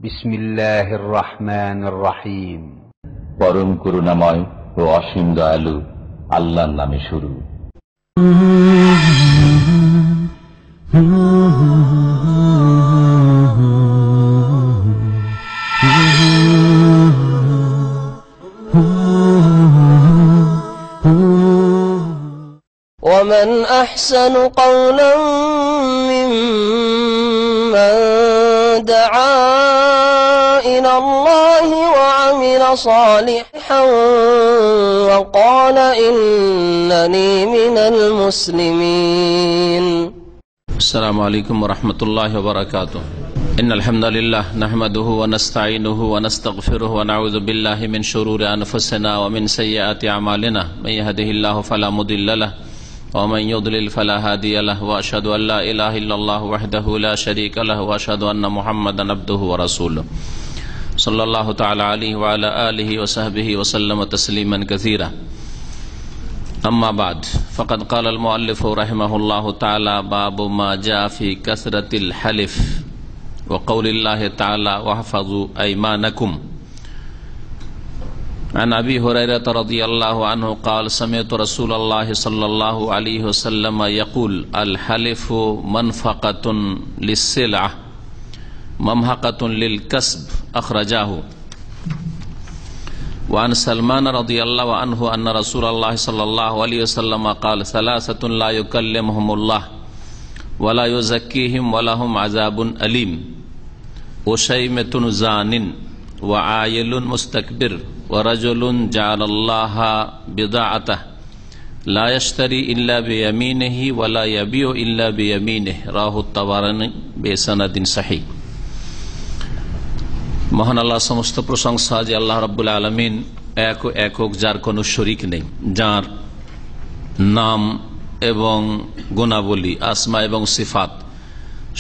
বিসমিল্লাহির রহমানির রহিম। পরম করুণাময় ও অসীম দয়ালু আল্লাহর নামে শুরু। ومن أحسن قولا ممن دعا إلى الله وعمل صالحا وقال إنني من المسلمين. السلام عليكم ورحمة الله وبركاته. إن الحمد لله نحمده ونستعينه ونستغفره ونعوذ بالله من شرور أنفسنا ومن سيئات أعمالنا من يهده الله فلا مضل له ومن يضلل فلا هادي له وأشهد أن لا إله إلا الله وحده لا شريك له وأشهد أن محمدا عبده ورسوله صلى الله تعالى عليه وعلى آله وصحبه وسلم تسليما كثيرا. أما بعد فقد قال المؤلف رحمه الله تعالى باب ما جاء في كثرة الحلف وقول الله تعالى واحفظوا أيمانكم. عن أبي هريرة رضي الله عنه قال سمعت رسول الله صلى الله عليه وسلم يقول الحلف منفقة للسلعة ممحقة للكسب أخرجاه. وعن سلمان رضي الله عنه أن رسول الله صلى الله عليه وسلم قال ثلاثة لا يكلمهم الله ولا يزكيهم ولهم عذاب أليم وشيمة زان وعايل مستكبر ورجل جعل الله بضاعته لا يشتري إلا بيمينه ولا يبيع إلا بيمينه رواه الطبراني بسند صحيح. মহান আল্লাহ সমস্ত প্রশংসা যে আল্লাহ রাব্বুল আলামিন একক, যার কোনো শরীক নেই, যার নাম এবং গুণাবলী আসমা এবং সিফাত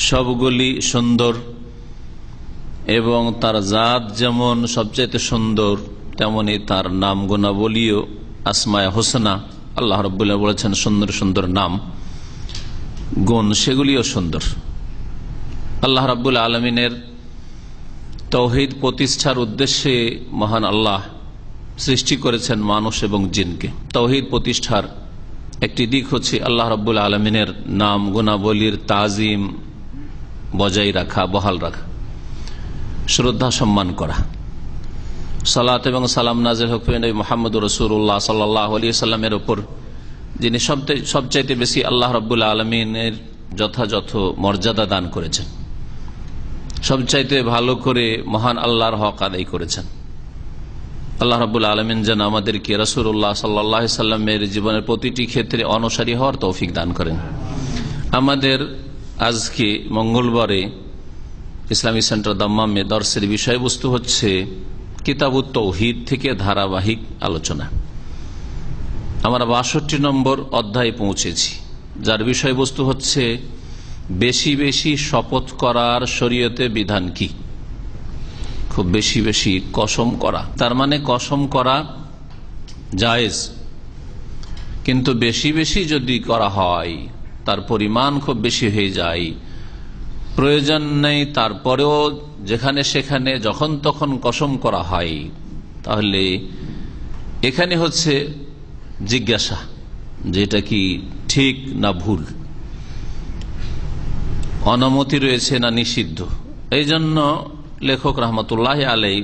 সবগুলি সুন্দর এবং তার জাত যেমন সবচেয়ে সুন্দর তেমনি তার নাম গুণাবলীও আসমায়ে হোসনা। আল্লাহ রাব্বুল আলামিন বলেছেন সুন্দর সুন্দর নাম গুণ সেগুলিও সুন্দর। আল্লাহ রাব্বুল আলামিনের তাওহীদ প্রতিষ্ঠার উদ্দেশ্যে মহান আল্লাহ সৃষ্টি করেছেন মানুষ এবং জিনকে। তাওহীদ প্রতিষ্ঠার একটি দিক হচ্ছে আল্লাহ রাব্বুল আলামিনের নাম গুণাবলীর তাজিম বজায় রাখা, বহাল রাখা, শ্রদ্ধা সম্মান করা। সালাত এবং সালাম নাযিল হোক নবী মুহাম্মদ রাসূলুল্লাহ সাল্লাল্লাহু আলাইহি ওয়াসাল্লামের উপর, যিনি সবচাইতে বেশি আল্লাহ রাব্বুল আলামিনের যথাযথ মর্যাদা দান করেছেন, সবচাইতে ভালো করে মহান আল্লাহর হক আদায় করেছেন। আল্লাহ রাব্বুল আলামিন যেন আমাদেরকে রাসূলুল্লাহ সাল্লাল্লাহু আলাইহি ওয়াসাল্লামের জীবনের প্রতিটি ক্ষেত্রে অনুসারী হওয়ার তৌফিক দান করেন। আমাদের আজকে মঙ্গলবারে ইসলামী সেন্টার দাম্মামে দর্শের বিষয়বস্তু হচ্ছে কিতাবুত তাওহীদ থেকে ধারাবাহিক আলোচনা। আমরা ৬২ নম্বর অধ্যায়ে পৌঁছেছি, যার বিষয়বস্তু হচ্ছে বেশি বেশি শপথ করার শরীয়তে বিধান কি। খুব বেশি বেশি কসম করা, তার মানে কসম করা জায়েজ, কিন্তু বেশি বেশি যদি করা হয় তার পরিমাণ খুব বেশি হয়ে যায়, প্রয়োজন নেই তারপরেও যেখানে সেখানে যখন তখন কসম করা হয়, তাহলে এখানে হচ্ছে জিজ্ঞাসা যে এটা কি ঠিক না ভুল, অনুমতি রয়েছে না নিষিদ্ধ। এই জন্য লেখক রহমতুল্লাহ আলাইহি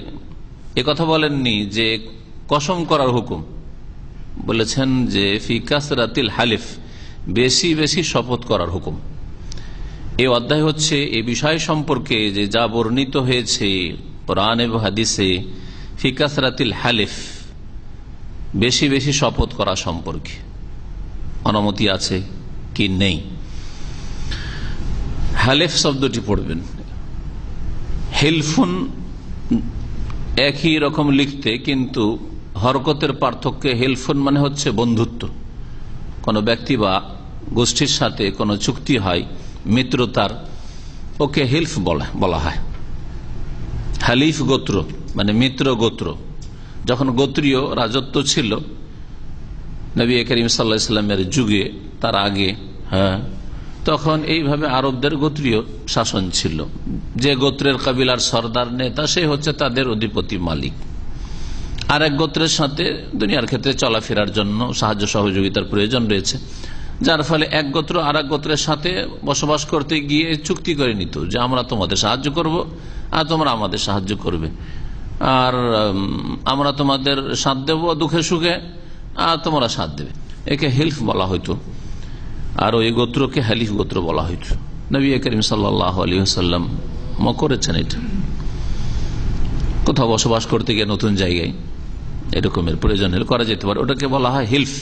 একথা বলেননি যে কসম করার হুকুম, বলেছেন যে ফি কাসরাতিল হালিফ, বেশি বেশি শপথ করার হুকুম। এই অধ্যায় হচ্ছে এই বিষয় সম্পর্কে যে যা বর্ণিত হয়েছে কোরআন এবং হাদিসে ফি কাসরাতিল হালিফ, বেশি বেশি শপথ করা সম্পর্কে অনুমতি আছে কি নেই। হালিফ শব্দটি পড়বেন, হিলফুন একই রকম লিখতে, কিন্তু হরকতের পার্থক্যে হিলফুন মানে হচ্ছে বন্ধুত্ব। কোনো ব্যক্তি বা গোষ্ঠীর সাথে কোনো চুক্তি হয় মিত্রতার, ওকে হিলফ বলা হয়। হালিফ গোত্র মানে মিত্র গোত্র। যখন গোত্রীয় রাজত্ব ছিল নবী করিম সাল্লাল্লাহু আলাইহি ওয়াসাল্লামের যুগে, তার আগে তখন এইভাবে আরবদের গোত্রীয় শাসন ছিল। যে গোত্রের কাবিলার সর্দার নেতা সে হচ্ছে তাদের অধিপতি মালিক। আর এক গোত্রের সাথে দুনিয়ার ক্ষেত্রে চলাফেরার জন্য সাহায্য সহযোগিতার প্রয়োজন রয়েছে, যার ফলে এক গোত্র আর এক গোত্রের সাথে বসবাস করতে গিয়ে চুক্তি করে নিত যে আমরা তোমাদের সাহায্য করব আর তোমরা আমাদের সাহায্য করবে, আর আমরা তোমাদের সাথ দেব দুঃখে সুখে আর তোমরা সাথ দেবে। একে হেল্প বলা হইতো, আর ওই গোত্রকে হালিফ গোত্র বলা হইত। নবী করিম সাল্লাল্লাহু আলাইহি ওয়াসাল্লাম করেছেন এটা। কোথাও বসবাস করতে গিয়ে নতুন জায়গায় এরকমের প্রয়োজন হলে করা যেতে পারে, ওটাকে বলা হয় হিলফ।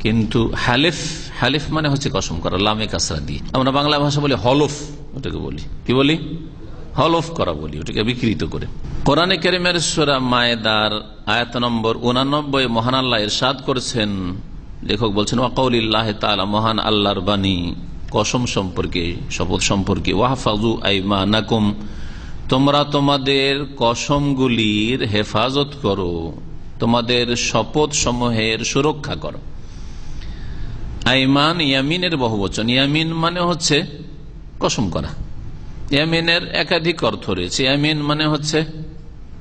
কিন্তু হালিফ, হালিফ মানে হচ্ছে কসম করা, লামে কাসরা দিয়ে। আমরা বাংলা ভাষা বলি হলফ, ওটাকে বলি কি বলি, হলফ করা বলি, ওটাকে বিকৃত করে। কোরআনে কারীমের সূরা মায়েদার আয়াত নম্বর 89 মহান আল্লাহ ইরশাদ করেছেন, লেখক বলছেন ওয়াকাউলিল্লাহি তাআলা, মহান আল্লাহর বাণী কসম সম্পর্কে, শপথ সম্পর্কে, ওয়াহফাজু আইমানাকুম, তোমরা তোমাদের কসমগুলির হেফাজত করো, তোমাদের শপথ সমূহের সুরক্ষা করো। আইমান ইয়ামিনের বহুবচন, ইয়ামিন মানে হচ্ছে কসম করা। ইয়ামিনের একাধিক অর্থ রয়েছে। ইয়ামিন মানে হচ্ছে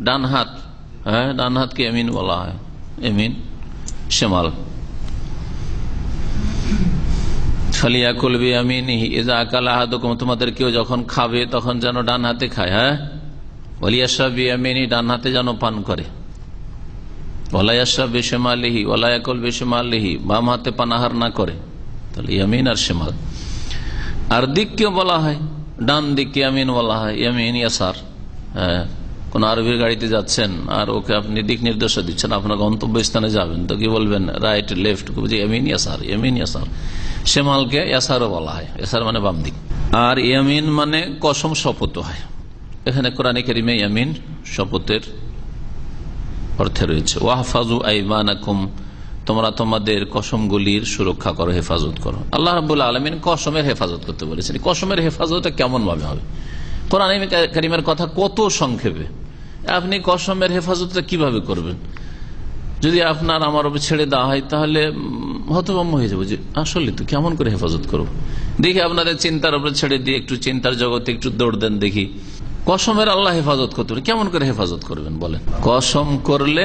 ডান হাত, হ্যাঁ ডান হাতকে ইয়ামিন বলা হয়, ইয়ামিন শিমাল। ফালিয়াকুল বিয়ামিনিহি ইযা আকালা আহাদুকুম, তোমাদের কেউ যখন খাবে তখন যেন ডান হাতে খায়, হ্যাঁ। ওয়ালিয়াশরাব বিয়ামিনি, ডান হাতে যেন পান করে। ওয়ালা ইয়াশরাব বিশিমালিহি ওয়ালা ইয়াকুল বিশিমালিহি, বাম হাতে পানাহার না করে। তাহলে ইয়ামিন আর শিমাল। আর দিককে বলা হয়, ডান দিককে ইয়ামিন বলা হয়, ইয়ামিন ইয়াসার। হ্যাঁ, কোন আরবির গাড়িতে যাচ্ছেন আর ওকে আপনি দিক নির্দেশ দিচ্ছেন, আপনার গন্তব্যস্থানে যাবেন, তো কি বলবেন, রাইট লেফট, ইয়ামিন ইয়াসার, ইয়ামিন ইয়াসার। শিমালকে ইয়াসারও বলা হয়, ইয়াসার মানে বাম দিক। আর ইয়ামিন মানে কসম, শপথ হয়। এখানে কোরআনে কারীমে ইয়ামিন শপথের অর্থে রয়েছে। ওয়াহফাজু আইমানাকুম, তোমরা তোমাদের কসমগুলির সুরক্ষা করো, হেফাজত করো। আল্লাহ রাব্বুল আলামিন কসমের হেফাজত করতে বলেছেন। কসমের হেফাজতটা কেমন ভাবে হবে? কোরআনে কারীমের কথা কত সংক্ষেপে। আপনি কসমের হেফাজতটা কিভাবে করবেন? যদি আপনার আমার উপর ছেড়ে দেওয়া হয় তাহলে হতভম্ব হয়ে যাবো যে আসলে তো কেমন করে হেফাজত করবো। দেখি আপনাদের চিন্তার উপরে ছেড়ে দিয়ে একটু চিন্তার জগতে একটু দৌড় দেন দেখি। কসমের আল্লাহ হেফাজত করতে পারে, কেমন করে হেফাজত করবেন বলেন? কসম করলে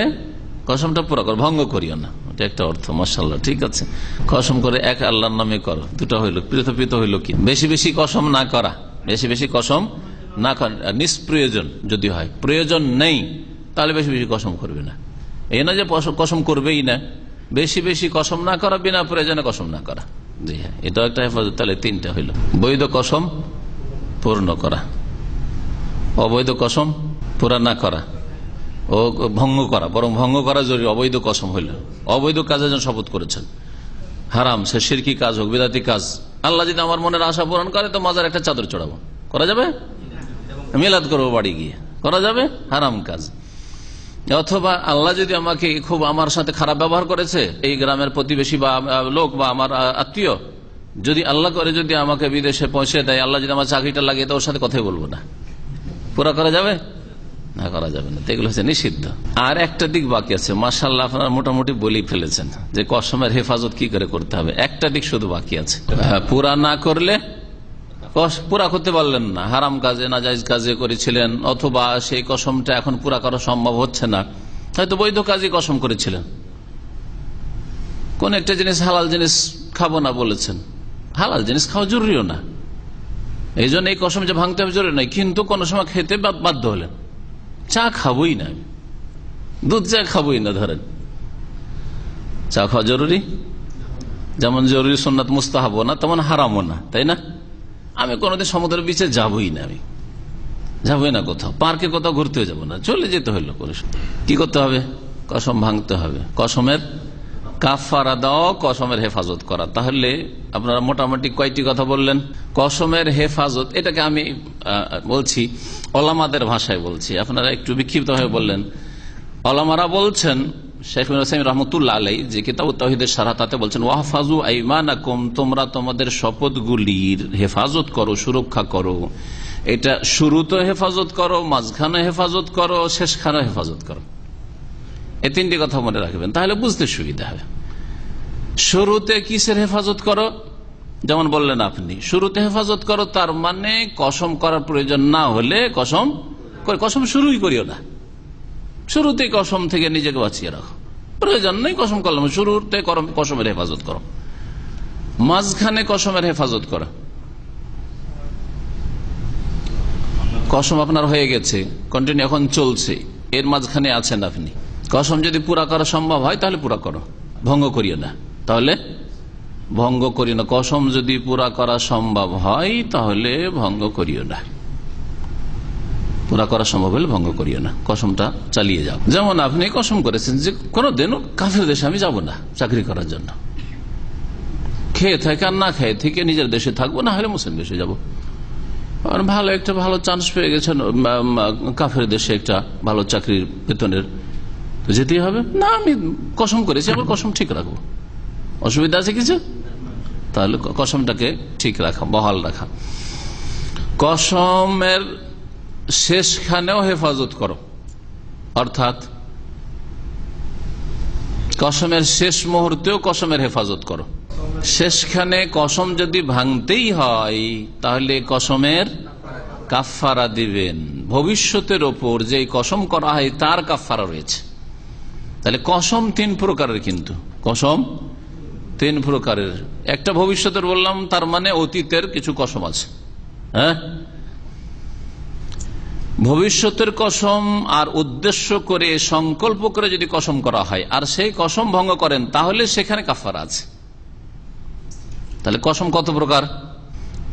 কসমটা পুরো কর, ভঙ্গ করিও না, এটা একটা অর্থ। মাশাআল্লাহ, ঠিক আছে। কসম করে এক আল্লাহর নামে করো, দুটো হইল, পৃথক হইল কি? বেশি বেশি কসম না করা, বেশি বেশি কসম না করা, নিষ্প্রয়োজন যদি হয়, প্রয়োজন নেই তাহলে বেশি বেশি কসম করবে না। এই না যে কসম করবেই না, বেশি বেশি কসম না করা, বিনা প্রয়োজনে কসম না করা। জি হ্যাঁ, এটাও একটা হেফাজত। তাহলে তিনটা হইল। বৈধ কসম পূর্ণ করা, অবৈধ কসম পুরা না করা ও ভঙ্গ করা, বরং ভঙ্গ করা জরুরি। অবৈধ কসম হইল, অবৈধ কাজে যেন শপথ করেছেন, হারাম, সে শিরকি কাজ হোক, বিদাতি কাজ। আল্লাহ যদি আমার মনের আশা পূরণ করে তো মাজার একটা চাদর চড়াবো, করা যাবে? মিলাদ করবো বাড়ি গিয়ে, করা যাবে? হারাম কাজ। অথবা আল্লাহ যদি আমাকে খুব আমার সাথে খারাপ ব্যবহার করেছে, এই গ্রামের প্রতিবেশী বা লোক বা আমার আত্মীয়, যদি আল্লাহ করে যদি আমাকে বিদেশে পৌঁছে দেয়, আল্লাহ যদি আমার চাকরিটা লাগিয়ে দেয়, ওর সাথে কথাই বলবো না, পুরা করা যাবে না? করা যাবে না। এগুলো হচ্ছে নিষিদ্ধ। আর একটা দিক বাকি আছে, মাশাআল্লাহ আপনারা মোটামুটি বলেই ফেলেছেন যে কসমের হেফাজত কি করে করতে হবে। একটা দিক শুধু বাকি আছে, পুরা না করলে, পুরা করতে পারলেন না, হারাম কাজে নাজায়েজ কাজে করেছিলেন, অথবা সেই কসমটা এখন পুরা করা সম্ভব হচ্ছে না, হয়তো বৈধ কাজে কসম করেছিলেন, কোন একটা জিনিস হালাল জিনিস খাবো না বলেছেন, হালাল জিনিস খাওয়া জরুরিও না, এই জন্য এই কসম যে ভাঙতে হবে জরুরি নয়, কিন্তু কোন সময় খেতে বাধ্য হলেন, চা খাবোই না, দুধ চা খাবোই না, ধরেন চা খাওয়া জরুরি, যেমন জরুরি সুন্নাত মুস্তাহাবও না তেমন হারামও না, তাই না? আমি কোনোদিন সমুদ্রের বিচে যাবই না, আমি যাবই না কোথাও, পার্কে কোথাও ঘুরতে যাবো না, চলে যেতে হইলো, কি করতে হবে? কসম ভাঙতে হবে, কসমের কাফারা দাও, কসমের হেফাজত করা। তাহলে আপনারা মোটামুটি কয়টি কথা বললেন? কসমের হেফাজত, এটাকে আমি বলছি ওলামাদের ভাষায় বলছি, আপনারা একটু বিক্ষিপ্ত হয়ে বললেন। ওলামারা বলছেন, শেখ হুসাইন রহমতুল্লাহ আলাই যে কিতাব তাওহীদের শারহ, তাতে বলছেন ওয়াহফাজু আইমানাকুম, তোমরা তোমাদের শপথগুলির হেফাজত করো, সুরক্ষা করো। এটা শুরুতে হেফাজত করো, মাঝখানে হেফাজত করো, শেষখানে হেফাজত করো। এই তিনটি কথা মনে রাখবেন, তাহলে বুঝতে সুবিধা হবে। শুরুতে কিসের হেফাজত করো? যেমন বললেন আপনি শুরুতে হেফাজত করো, তার মানে কসম করার প্রয়োজন না হলে কসম শুরুই করিও না। শুরুতে কসম থেকে নিজেকে বাঁচিয়ে রাখো, প্রয়োজন নেই কসম করলাম। শুরুতে কসমের হেফাজত করো, মাঝখানে কসমের হেফাজত করো। কসম আপনার হয়ে গেছে, কন্টিনিউ এখন চলছে, এর মাঝখানে আছেন আপনি, কসম যদি পুরা করা সম্ভব হয় তাহলে পুরা করো, ভঙ্গ করিও না। তাহলে ভঙ্গ করিও না, কসম যদি পুরা করা সম্ভব হয় তাহলে ভঙ্গ করিও না, পুরা করা সম্ভব হলে ভঙ্গ করিও না, কসমটা চালিয়ে যাও। যেমন আপনি কসম করেছেন যে কোনোদিনও কাফের দেশে আমি যাব না চাকরি করার জন্য, খেয়ে থাকে আর না খেয়ে থেকে নিজের দেশে থাকবো, না হলে মুসলিম দেশে যাবো। ভালো চান্স পেয়ে গেছেন কাফের দেশে, একটা ভালো চাকরির বেতনের, তো যেতেই হবে না। আমি কসম করেছি, আবার কসম ঠিক রাখবো, অসুবিধা আছে কিছু? তাহলে কসমটাকে ঠিক রাখা, বহাল রাখা। কসমের শেষখানেও হেফাজত করো, অর্থাৎ কসমের শেষ মুহূর্তেও কসমের হেফাজত করো। শেষখানে কসম যদি ভাঙতেই হয় তাহলে কসমের কাফারা দিবেন। ভবিষ্যতের ওপর যে কসম করা হয় তার কাফারা রয়েছে। তাহলে কসম 3 প্রকারের, কিন্তু কসম 3 প্রকারের। একটা ভবিষ্যতের বললাম, তার মানে অতীতের কিছু কসম আছে। হ্যাঁ, ভবিষ্যতের কসম আর উদ্দেশ্য করে সংকল্প করে যদি কসম করা হয় আর সেই কসম ভঙ্গ করেন তাহলে সেখানে কাফারা আছে। তাহলে কসম কত প্রকার?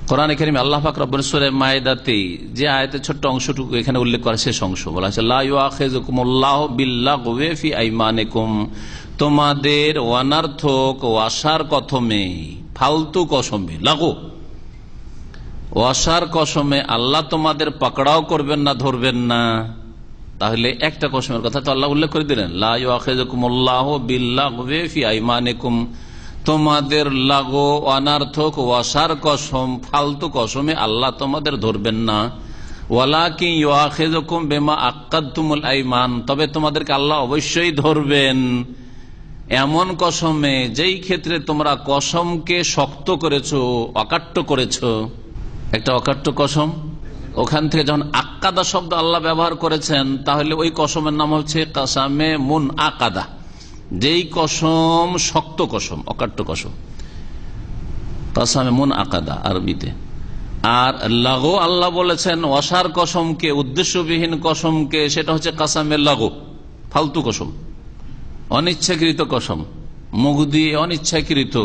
কোরআনে কারীমে আল্লাহ পাক রব্বুল সূরা মায়েদাতে যে আয়াতের ছোট্ট অংশটুকু এখানে উল্লেখ করা, শেষ অংশ বলা আছে, লা ইউআখিযুকুমুল্লাহু বিল্লাগওয়ি ফি আইমানিকুম, তোমাদের অনর্থক ওয়াসার কথমে, ফালতু কসমে, লাগো ওয়াসার কসমে আল্লাহ তোমাদের পাকড়াও করবেন না, ধরবেন না। তাহলে একটা কসমের কথা তো আল্লাহ উল্লেখ করে দিলেন, লা ইউআখিযুকুমুল্লাহু বিল্লাগওয়ি ফি আইমানিকুম, তোমাদের লাগো অনর্থক ওয়াসার কসম, ফালতু কসমে আল্লাহ তোমাদের ধরবেন না। ওয়ালাকিন ইউআখিযুকুম বিমা আক্কাদতুমুল আইমান, তবে তোমাদেরকে আল্লাহ অবশ্যই ধরবেন এমন কসমে যেই ক্ষেত্রে তোমরা কসমকে শক্ত করেছো, অকাট্য করেছো। একটা অকাট্য কসম, ওখান থেকে যখন আক্কাদা শব্দ আল্লাহ ব্যবহার করেছেন তাহলে ওই কসমের নাম হচ্ছে কাসামে মুন আকাদা, যেই কসম শক্ত কসম, অকাট্য কসম, কাসামে মুন আকাদা আরবিতে। আর লাগো আল্লাহ বলেছেন ওয়াসার কসমকে, উদ্দেশ্যবিহীন কসমকে, সেটা হচ্ছে কাসামে লাগো, ফালতু কসম, অনিচ্ছাকৃত কসম, মুখ দিয়ে অনিচ্ছাকৃত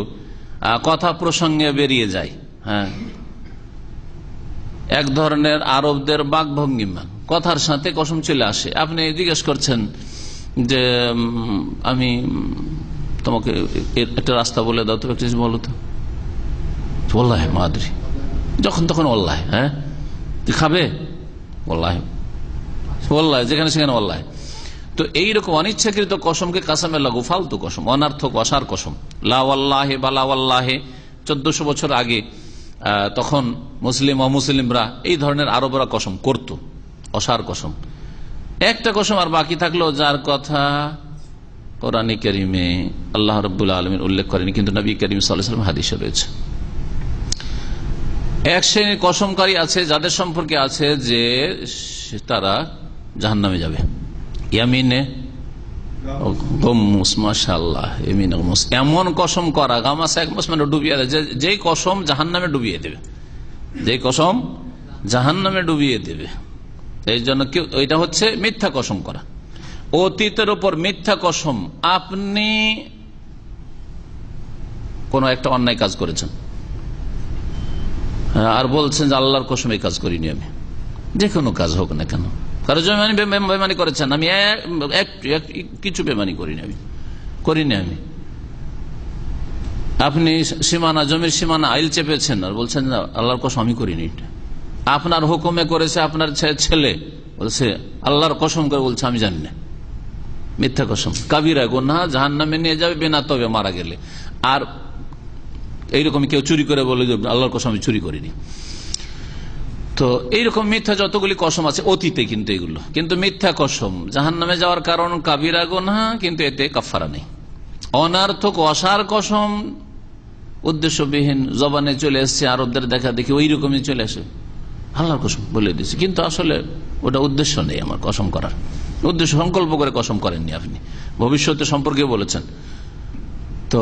কথা প্রসঙ্গে বেরিয়ে যায়। হ্যাঁ, এক ধরনের আরবদের বাকভঙ্গিমা, কথার সাথে কসম চলে আসে। আপনি জিজ্ঞেস করছেন যে আমি তোমাকে একটা রাস্তা বলে দাও তো, একটা বলো তো, ওল্লাহে মাদ্রি, যখন তখন ওল্লাহে, হ্যাঁ তুই খাবে ওল্লাহে, ওল্লাহে যেখানে সেখানে ওল্লাহে। তো এইরকম অনিচ্ছাকৃত কসমকে কাসামে লাগু, ফালতু কসম, অনার্থক অসার কসম। লা ওয়াল্লাহে বা লা ওয়াল্লাহে 1400 বছর আগে তখন মুসলিম অমুসলিমরা এই ধরনের আরবরা কসম করত, অসার কসম। একটা কসম আর বাকি থাকলো যার কথা কোরআনে কারীমে আল্লাহ রাব্বুল আলামিন উল্লেখ করেনি, কিন্তু নবী করিম সাল্লাল্লাহু আলাইহি ওয়াসাল্লাম হাদিসে রয়েছে। এক শ্রেণীর কসমকারী আছে যাদের সম্পর্কে আছে যে তারা জাহান্নামে যাবে। ইয়ামিনে মাশাআল্লাহ, এমন কসম করা, গামাসা এক মাস মানে ডুবিয়ে দেয়, যে কসম জাহান্নামে ডুবিয়ে দেবে, যে কসম জাহান্নামে ডুবিয়ে দেবে। এই জন্য এটা হচ্ছে মিথ্যা কসম করা, অতীতের উপর মিথ্যা কসম। আপনি কোন একটা অন্যায় কাজ করেছেন আর বলছেন যে আল্লাহর কসম এই কাজ করিনি আমি, যে কোনো কাজ হোক না কেন, কারো জমি বেমানি করেছেন, আমি কিছু বেমানি করিনি আমি। আপনি সীমানা, জমির সীমানা আইল চেপেছেন আর বলছেন আল্লাহর কসম আমি করিনি। আপনার হুকুমে করেছে আপনার ছেলে, বলছে আল্লাহর কসম করে বলছে আমি জানি না, মিথ্যা কসম, কাবিরা গুনাহ, জাহান্নামে নিয়ে যাবে বিনা তবে মারা গেলে। আর এইরকম কেউ চুরি করে বলে যে আল্লাহর কসম আমি চুরি করিনি। তো এইরকম মিথ্যা যতগুলি কসম আছে অতীতে, কিন্তু এগুলো কিন্তু মিথ্যা কসম, জাহান্নামে যাওয়ার কারণ কাবিরা গুনাহ, কিন্তু এতে কাফারা নেই। অনার্থক অসার কসম উদ্দেশ্যবিহীন জবানে চলে এসছে, আরবদের দেখা দেখি ওই রকমই চলে আসে, আল্লাহর কসম বলে দিচ্ছি, কিন্তু আসলে ওটা উদ্দেশ্য নেই আমার কসম করার, উদ্দেশ্য সংকল্প করে কসম করেননি আপনি, ভবিষ্যতে সম্পর্কে বলেছেন। তো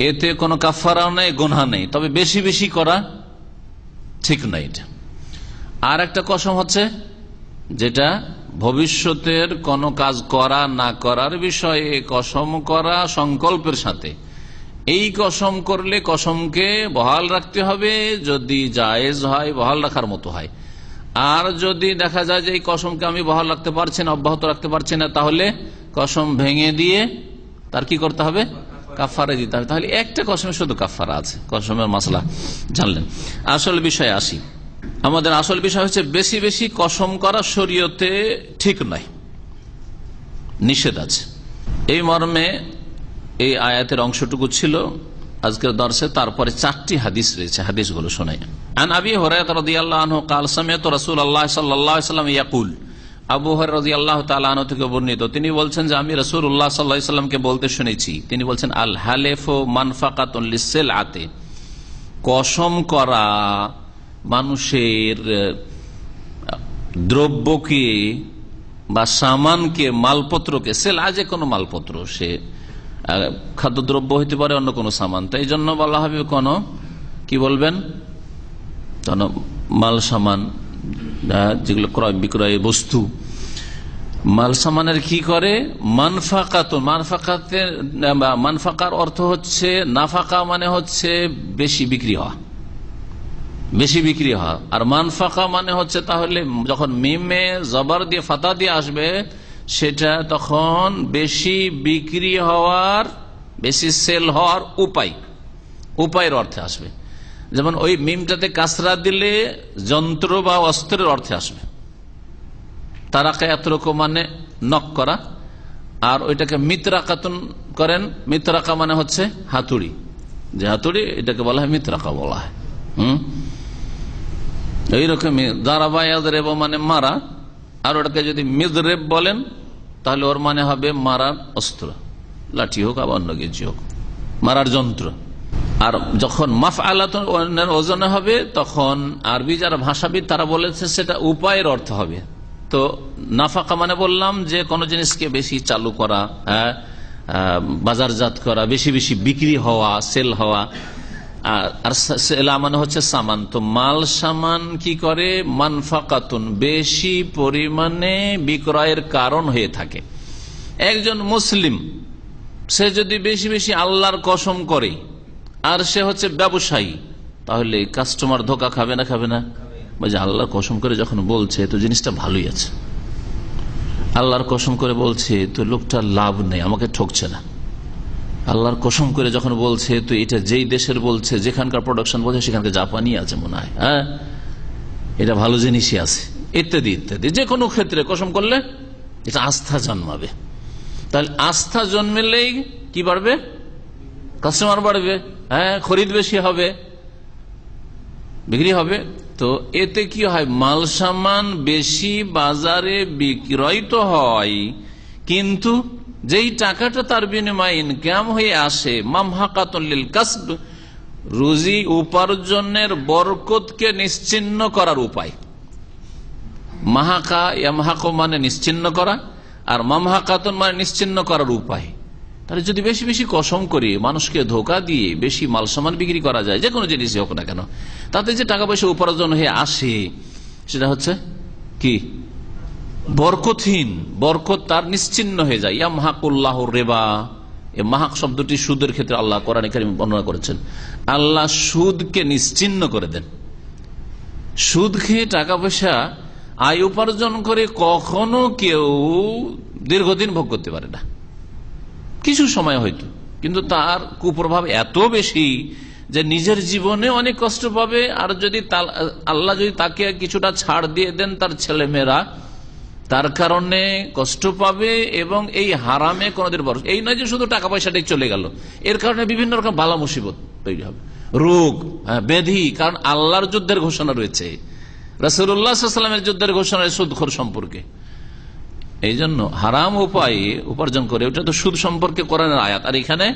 এতে কোনো কাফারাও নেই, গুনাহ নেই, তবে বেশি বেশি করা ঠিক নাই। এটা আর একটা কসম হচ্ছে যেটা ভবিষ্যতের কোনো কাজ করা না করার বিষয়ে কসম করা সংকল্পের সাথে। এই কসম করলে কসমকে বহাল রাখতে হবে, যদি জায়েজ হয় বহাল রাখার মতো হয়। আর যদি দেখা যায় যে এই কসমকে আমি বহাল রাখতে পারছি না, অব্যাহত রাখতে পারছি না, তাহলে কসম ভেঙে দিয়ে তার কি করতে হবে? কাফারা দিতে হবে। তাহলে একটা কসমে শুধু কাফারা আছে। কসমের মাসলা জানলেন। আসল বিষয়ে আসি। আমাদের আসল বিষয় হচ্ছে বেশি বেশি কসম করা শরীয়তে ঠিক নয়, নিষেধ আছে। এই মর্মে এই আয়াতের অংশটুকু ছিল আজকের দর্শে। তারপরে 4টি হাদিস রয়েছে, হাদিসগুলো শোনাই। আন আবি হুরায়রা রাদিয়াল্লাহু আনহু قال سمعت رسول الله صلى الله عليه وسلم يقول, আবু হুরায়রা রাদিয়াল্লাহু তাআলা আনহু থেকে বর্ণিত, তিনি বলছেন যে আমি রাসূলুল্লাহ সাল্লাল্লাহু আলাইহি ওয়াসাল্লামকে বলতে শুনেছি। তিনি বলছেন আল হালিফু মানফাকাতুন লিসসিলআতি, কসম করা মানুষের দ্রব্যকে বা সামানকে, মালপত্রকে, সেলআ যে কোনো মালপত্র, সে খাদ্যদ্রব্য হইতে পারে, অন্য কোনো সামান। তো এই জন্য বলা হবে কোন কি বলবেন, মাল সামান যেগুলো ক্রয় বিক্রয় বস্তু, মাল সামানের কি করে মানফাকাতুন, মানফাকার অর্থ হচ্ছে নাফাকা মানে হচ্ছে বেশি বিক্রি হওয়া, বেশি বিক্রি হওয়া। আর মানফাকা মানে হচ্ছে তাহলে যখন মিমে জবর দিয়ে ফাতা দিয়ে আসবে সেটা তখন বেশি বিক্রি হওয়ার, বেশি সেল হওয়ার উপায়ের অর্থে আসবে। যেমন ওই মিমটাতে কাসরা দিলে যন্ত্র বা অস্ত্রের অর্থে আসবে। তারাকা এতরক মানে নক করা, আর ওইটাকে মিতরাকাতুন করেন। মিতরাকা মানে হচ্ছে হাতুড়ি, যে হাতুড়ি এটাকে বলা হয় মিতরাকা বলা হয়। এইরকমই দারাবা ইয়াদরেব মানে মারা, আর ওটাকে যদি মিদরেব বলেন তাহলে ওর মানে হবে মারার অস্ত্র, লাঠি হোক আবার অন্য কিছু হোক, মারার যন্ত্র। আর যখন মাফআলাতুন ওজনে হবে তখন আরবি যারা ভাষাবিদ তারা বলেছে সেটা উপায়ের অর্থ হবে। তো নাফাকা মানে বললাম যে কোনো জিনিসকে বেশি চালু করা, বাজারজাত করা, বেশি বেশি বিক্রি হওয়া, সেল হওয়া। আর সেলা মানে হচ্ছে সামান। তো মাল সামান কি করে মানফাকাতুন, বেশি পরিমাণে বিক্রয়ের কারণ হয়ে থাকে। একজন মুসলিম সে যদি বেশি বেশি আল্লাহর কসম করে আর সে হচ্ছে ব্যবসায়ী, তাহলে কাস্টমার ধোকা খাবে না? খাবে না। বলছে আল্লাহর কসম করে যখন বলছে তো জিনিসটা ভালোই আছে, আল্লাহর কসম করে বলছে তো লোকটা লাভ নেই, আমাকে ঠকছে না। আল্লাহর কসম করে যখন বলছে তো এটা যেই দেশের বলছে, যেখানকার প্রোডাকশন বলছে সেখানকার জাপানি আছে মনে হয়, হ্যাঁ এটা ভালো জিনিসই আছে, ইত্যাদি ইত্যাদি। যে কোনো ক্ষেত্রে কসম করলে এটা আস্থা জন্মাবে। তাহলে আস্থা জন্মেলেই কি বাড়বে? কাস্টমার বাড়বে, হ্যাঁ খরিদ বেশি হবে, বিক্রি হবে। তো এতে কি হয়, মাল সামান বেশি বাজারে বিক্রয় তো হয়, কিন্তু যেই টাকাটা তার বিনিময়ে ইনকাম হয়ে আসে মামহাকাতুল লিল কাসব, রুজি উপার্জনের বরকতকে নিশ্চিহ্ন করার উপায়। মাহাকা ইয়ামহাকু মানে নিশ্চিহ্ন করা, আর মামহাকাতুন মানে নিশ্চিহ্ন করার উপায়। তাহলে যদি বেশি বেশি কসম করে মানুষকে ধোকা দিয়ে বেশি মাল সামান বিক্রি করা যায়, যে কোনো জিনিসই হোক না কেন, তাতে যে টাকা পয়সা উপার্জন হয়ে আসে সেটা হচ্ছে কি বরকতহীন, বরকত তার নিশ্চিহ্ন হয়ে যায়। ইয়ামহাকুল্লাহুর রিবা, এই মাহাক শব্দটি সুদের ক্ষেত্রে আল্লাহ কোরআনে কারীমে বর্ণনা করেছেন। আল্লাহ সুদকে নিশ্চিহ্ন করে দেন। সুদ খেয়ে টাকা পয়সা আয় উপার্জন করে কখনো কেউ দীর্ঘদিন ভোগ করতে পারে না, কিছু সময় হয়তো, কিন্তু তার কুপ্রভাব এত বেশি যে নিজের জীবনে অনেক কষ্ট পাবে। আর যদি আল্লাহ যদি তাকে কিছুটা ছাড় দিয়ে দেন, তার ছেলে মেয়েরা তার কারণে কষ্ট পাবে এবং এই হারামে কোনদিন বড়। এই নয় যে শুধু টাকা পয়সাটাই চলে গেল, এর কারণে বিভিন্ন রকম বালা মুসিবত তৈরি হবে, রোগ ব্যাধি। কারণ আল্লাহর যুদ্ধের ঘোষণা রয়েছে, রাসূলুল্লাহ সাল্লাল্লাহু আলাইহি ওয়াসাল্লামের যুদ্ধের ঘোষণা সুদখোর সম্পর্কে। এই জন্য হারাম উপায়ে উপার্জন করে, ওটা তো সুদ সম্পর্কে কোরআনের আয়াত। আর এখানে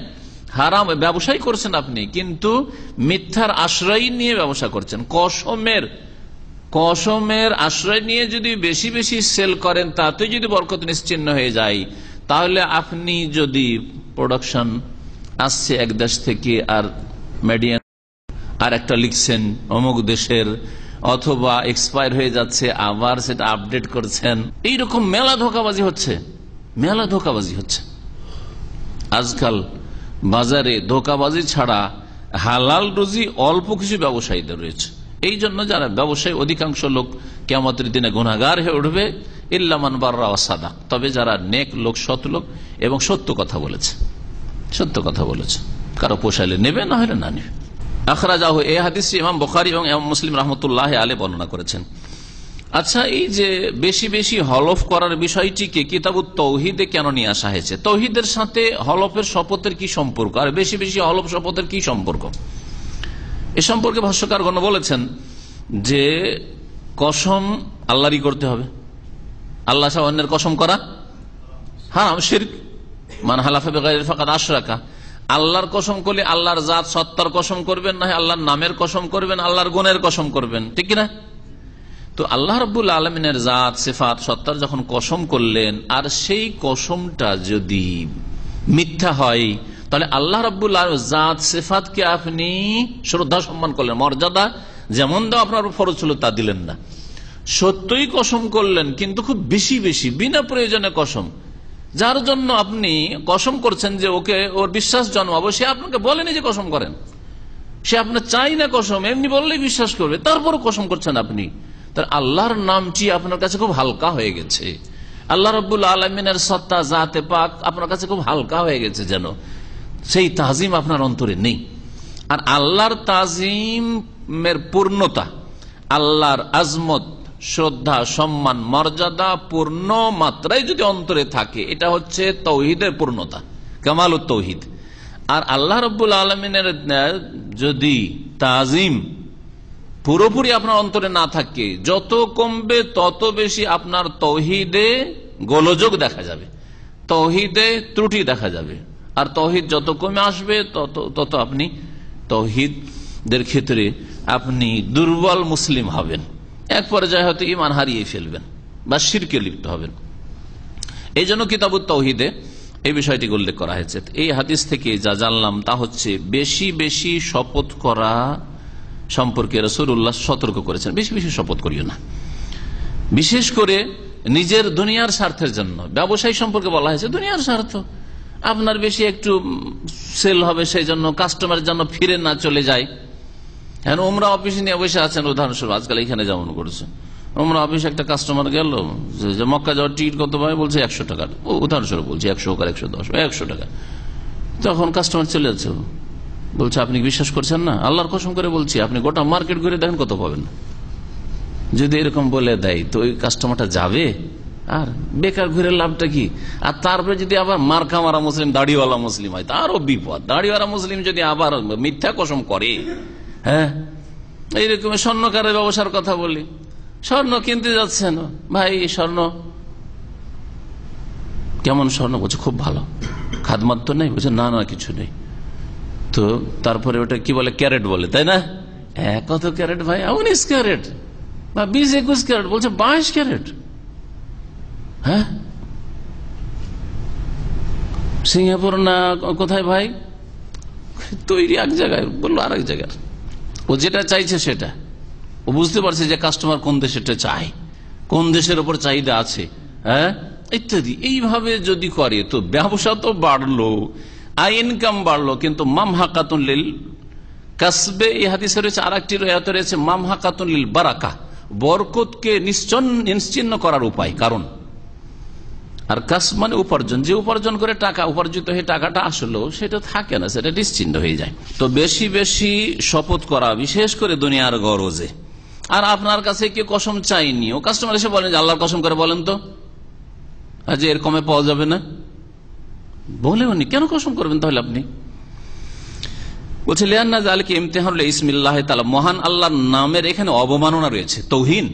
হারাম ব্যবসায় করছেন আপনি, কিন্তু মিথ্যার আশ্রয় নিয়ে ব্যবসা করছেন। কসমের আশ্রয় নিয়ে যদি বেশি বেশি সেল করেন, তাতে যদি বরকত নিশ্চিন্ন হয়ে যায়, তাহলে আপনি যদি প্রোডাকশন আসছে এক দেশ থেকে আর মেডিয়ান আর একটা লিখছেন অমুক দেশের, অথবা এক্সপায়ার হয়ে যাচ্ছে আবার সেটা আপডেট করছেন, এইরকম মেলা ধোঁকাবাজি হচ্ছে। আজকাল বাজারে ধোঁকাবাজি ছাড়া হালাল রুজি অল্প কিছু ব্যবসায়ীদের রয়েছে। এই জন্য যারা ব্যবসায়ী অধিকাংশ লোক কিয়ামতের দিনে গুনাহগার হয়ে উঠবে, ইল্লা মান বাররা ওয়া সাদাক, তবে যারা নেক লোক, সৎ লোক এবং সত্য কথা বলেছে, কারো পোষাইলে নেবে, না হলে না নেবে। আখরাজাহু, এই হাদিস ইমাম বুখারী এবং ইমাম মুসলিম রাহমাতুল্লাহি আলাইহি বর্ণনা করেছেন। আচ্ছা, এই যে বেশি বেশি হলফ করার বিষয়টিকে কিতাবুত তাওহীদে কেন নিয়ে আসা হয়েছে? তাওহীদের সাথে হলফের শপথের কি সম্পর্ক, আর বেশি বেশি হলফ শপথের কি সম্পর্ক? এ সম্পর্কে ভাষ্যকারগণ বলেছেন যে কসম আল্লাহরই করতে হবে, আল্লাহ ছাড়া অন্যের কসম করা হারাম, শিরক। মান হালাফা বিগাইরিহি ফাকাদ আশরাকা। আল্লাহর কসম করলে আল্লাহর জাত সত্তার কসম করবেন, না আল্লাহর নামের কসম করবেন, আল্লাহর গুণের কসম করবেন, ঠিক কিনা? তো আল্লাহ রাব্বুল আলামিনের জাত সিফাত সত্তার যখন কসম করলেন, আর সেই কসমটা যদি মিথ্যা হয়, তাহলে আল্লাহ রাব্বুল আলামিন জাত সিফাতকে আপনি শ্রদ্ধা সম্মান করলেন, মর্যাদা যেমন দাও আপনার ফরজ ছিল তা দিলেন না। সত্যই কসম করলেন, কিন্তু খুব বেশি বেশি বিনা প্রয়োজনে কসম, যার জন্য আপনি কসম করছেন যে ওর বিশ্বাস জন্মাবো, সে আপনাকে বলেনি যে কসম করেন, সে আপনার চাই না কসম, এমনি বললেই বিশ্বাস করবে, তারপরও কসম করছেন আপনি। তার আল্লাহর নামটি আপনার কাছে খুব হালকা হয়ে গেছে, আল্লাহ রাব্বুল আলামিনের সত্তা জাতে পাক আপনার কাছে খুব হালকা হয়ে গেছে, যেন সেই তাজিম আপনার অন্তরে নেই। আর আল্লাহর তাজিমের পূর্ণতা, আল্লাহর আজমত, শ্রদ্ধা, সম্মান, মর্যাদা পূর্ণ মাত্রায় যদি অন্তরে থাকে, এটা হচ্ছে তাওহীদের পূর্ণতা, কামালুত তাওহীদ। আর আল্লাহ রাব্বুল আলামিনের যদি তাজিম পুরোপুরি আপনার অন্তরে না থাকে, যত কমবে তত বেশি আপনার তাওহীদে গোলযোগ দেখা যাবে, তাওহীদে ত্রুটি দেখা যাবে। আর তাওহীদ যত কমে আসবে তত আপনি তাওহীদের ক্ষেত্রে আপনি দুর্বল মুসলিম হবেন, এক পর্যায়ে হয়তো ঈমান হারিয়ে ফেলবেন বা শিরকে লিপ্ত হবেন। এই জন্য কিতাবুত তাওহীদে এই বিষয়টি উল্লেখ করা হয়েছে। এই হাদিস থেকে যা জানলাম তা হচ্ছে বেশি বেশি শপথ করা সম্পর্কে রাসূলুল্লাহ সতর্ক করেছেন, বেশি বেশি শপথ করিও না, বিশেষ করে নিজের দুনিয়ার স্বার্থের জন্য। ব্যবসায়ী সম্পর্কে বলা হয়েছে দুনিয়ার স্বার্থ, আপনার বেশি একটু সেল হবে, সেই জন্য কাস্টমারের জন্য ফিরে না চলে যায়। হ্যাঁ, ওমরা অফিসে নিয়ে বসে আছেন, উদাহরণস্বরূপ আজকাল এখানে যেমন করেছে, ওমরা অফিসে একটা কাস্টমার গেল যে মক্কা যাওয়ার টিকিট কত ভাই, বলছে 100 টাকা, উদাহরণস্বরূপ বলছে 100 হোক আর 110, 100 টাকা। তখন কাস্টমার চলে যাচ্ছে, বলছে আপনি বিশ্বাস করছেন না, আল্লাহর কসম করে বলছি, আপনি গোটা মার্কেট ঘুরে দেখেন কত পাবেন। যদি এরকম বলে দেয় তো ওই কাস্টমারটা যাবে, আর বেকার ঘুরে লাভটা কি? আর তারপরে যদি আবার মার্কা মারা মুসলিম, দাড়িওয়ালা মুসলিম হয়, তারও বিপদ। দাড়িওয়ালা মুসলিম যদি আবার মিথ্যা কসম করে, হ্যাঁ, এইরকম স্বর্ণকারের ব্যবসার কথা বলি, স্বর্ণ কিনতে যাচ্ছেন, ভাই স্বর্ণ কেমন স্বর্ণ? বলছে খুব ভালো, খাদমাত তো নেই? বলছে না না কিছু নেই। তো তারপরে ওটা কি বলে, ক্যারেট বলে, তাই না? কত ক্যারেট ভাই? 19 ক্যারেট বা 20-21 ক্যারেট। বলছে 22 ক্যারেট। হ্যাঁ, সিঙ্গাপুর না কোথায় ভাই? তৈরি এক জায়গায়, বললো আর এক জায়গায়। ও যেটা চাইছে সেটা, ও বুঝতে পারছে যে কাস্টমার কোন দেশেরটা চায়, কোন দেশের ওপর চাহিদা আছে, হ্যাঁ, ইত্যাদি। এইভাবে যদি করে তো ব্যবসা তো বাড়লো, ইনকাম বাড়লো, কিন্তু মামহাকাতুন লিল কাসবে, এই হাদিসে রয়েছে, আর একটি রয়াতে রয়েছে মামহাকাতুন লিল বারাকা, বরকতকে নিশ্চিন্ন করার উপায়, কারণ। আর কাস মানে উপার্জন, যে উপার্জন করে টাকা উপার্জিত হয়ে টাকাটা আসলো সেটা থাকে না, সেটা নিশ্চিন্ন হয়ে যায়। তো বেশি বেশি শপথ করা, বিশেষ করে দুনিয়ার গরজে। আর আপনার কাছে কেউ কসম চাইনি, ও কাস্টমার এসে বলেন যে আল্লাহর কসম করে বলেন তো, আজ এর কমে পাওয়া যাবে না, বলেও নি, কেন কসম করবেন তাহলে আপনি? বলছে লিআন্না যালিকা ইমতিহানুল ইসমিল্লাহ তাআলা, মহান আল্লাহর নামের এখানে অবমাননা রয়েছে, তাওহীন,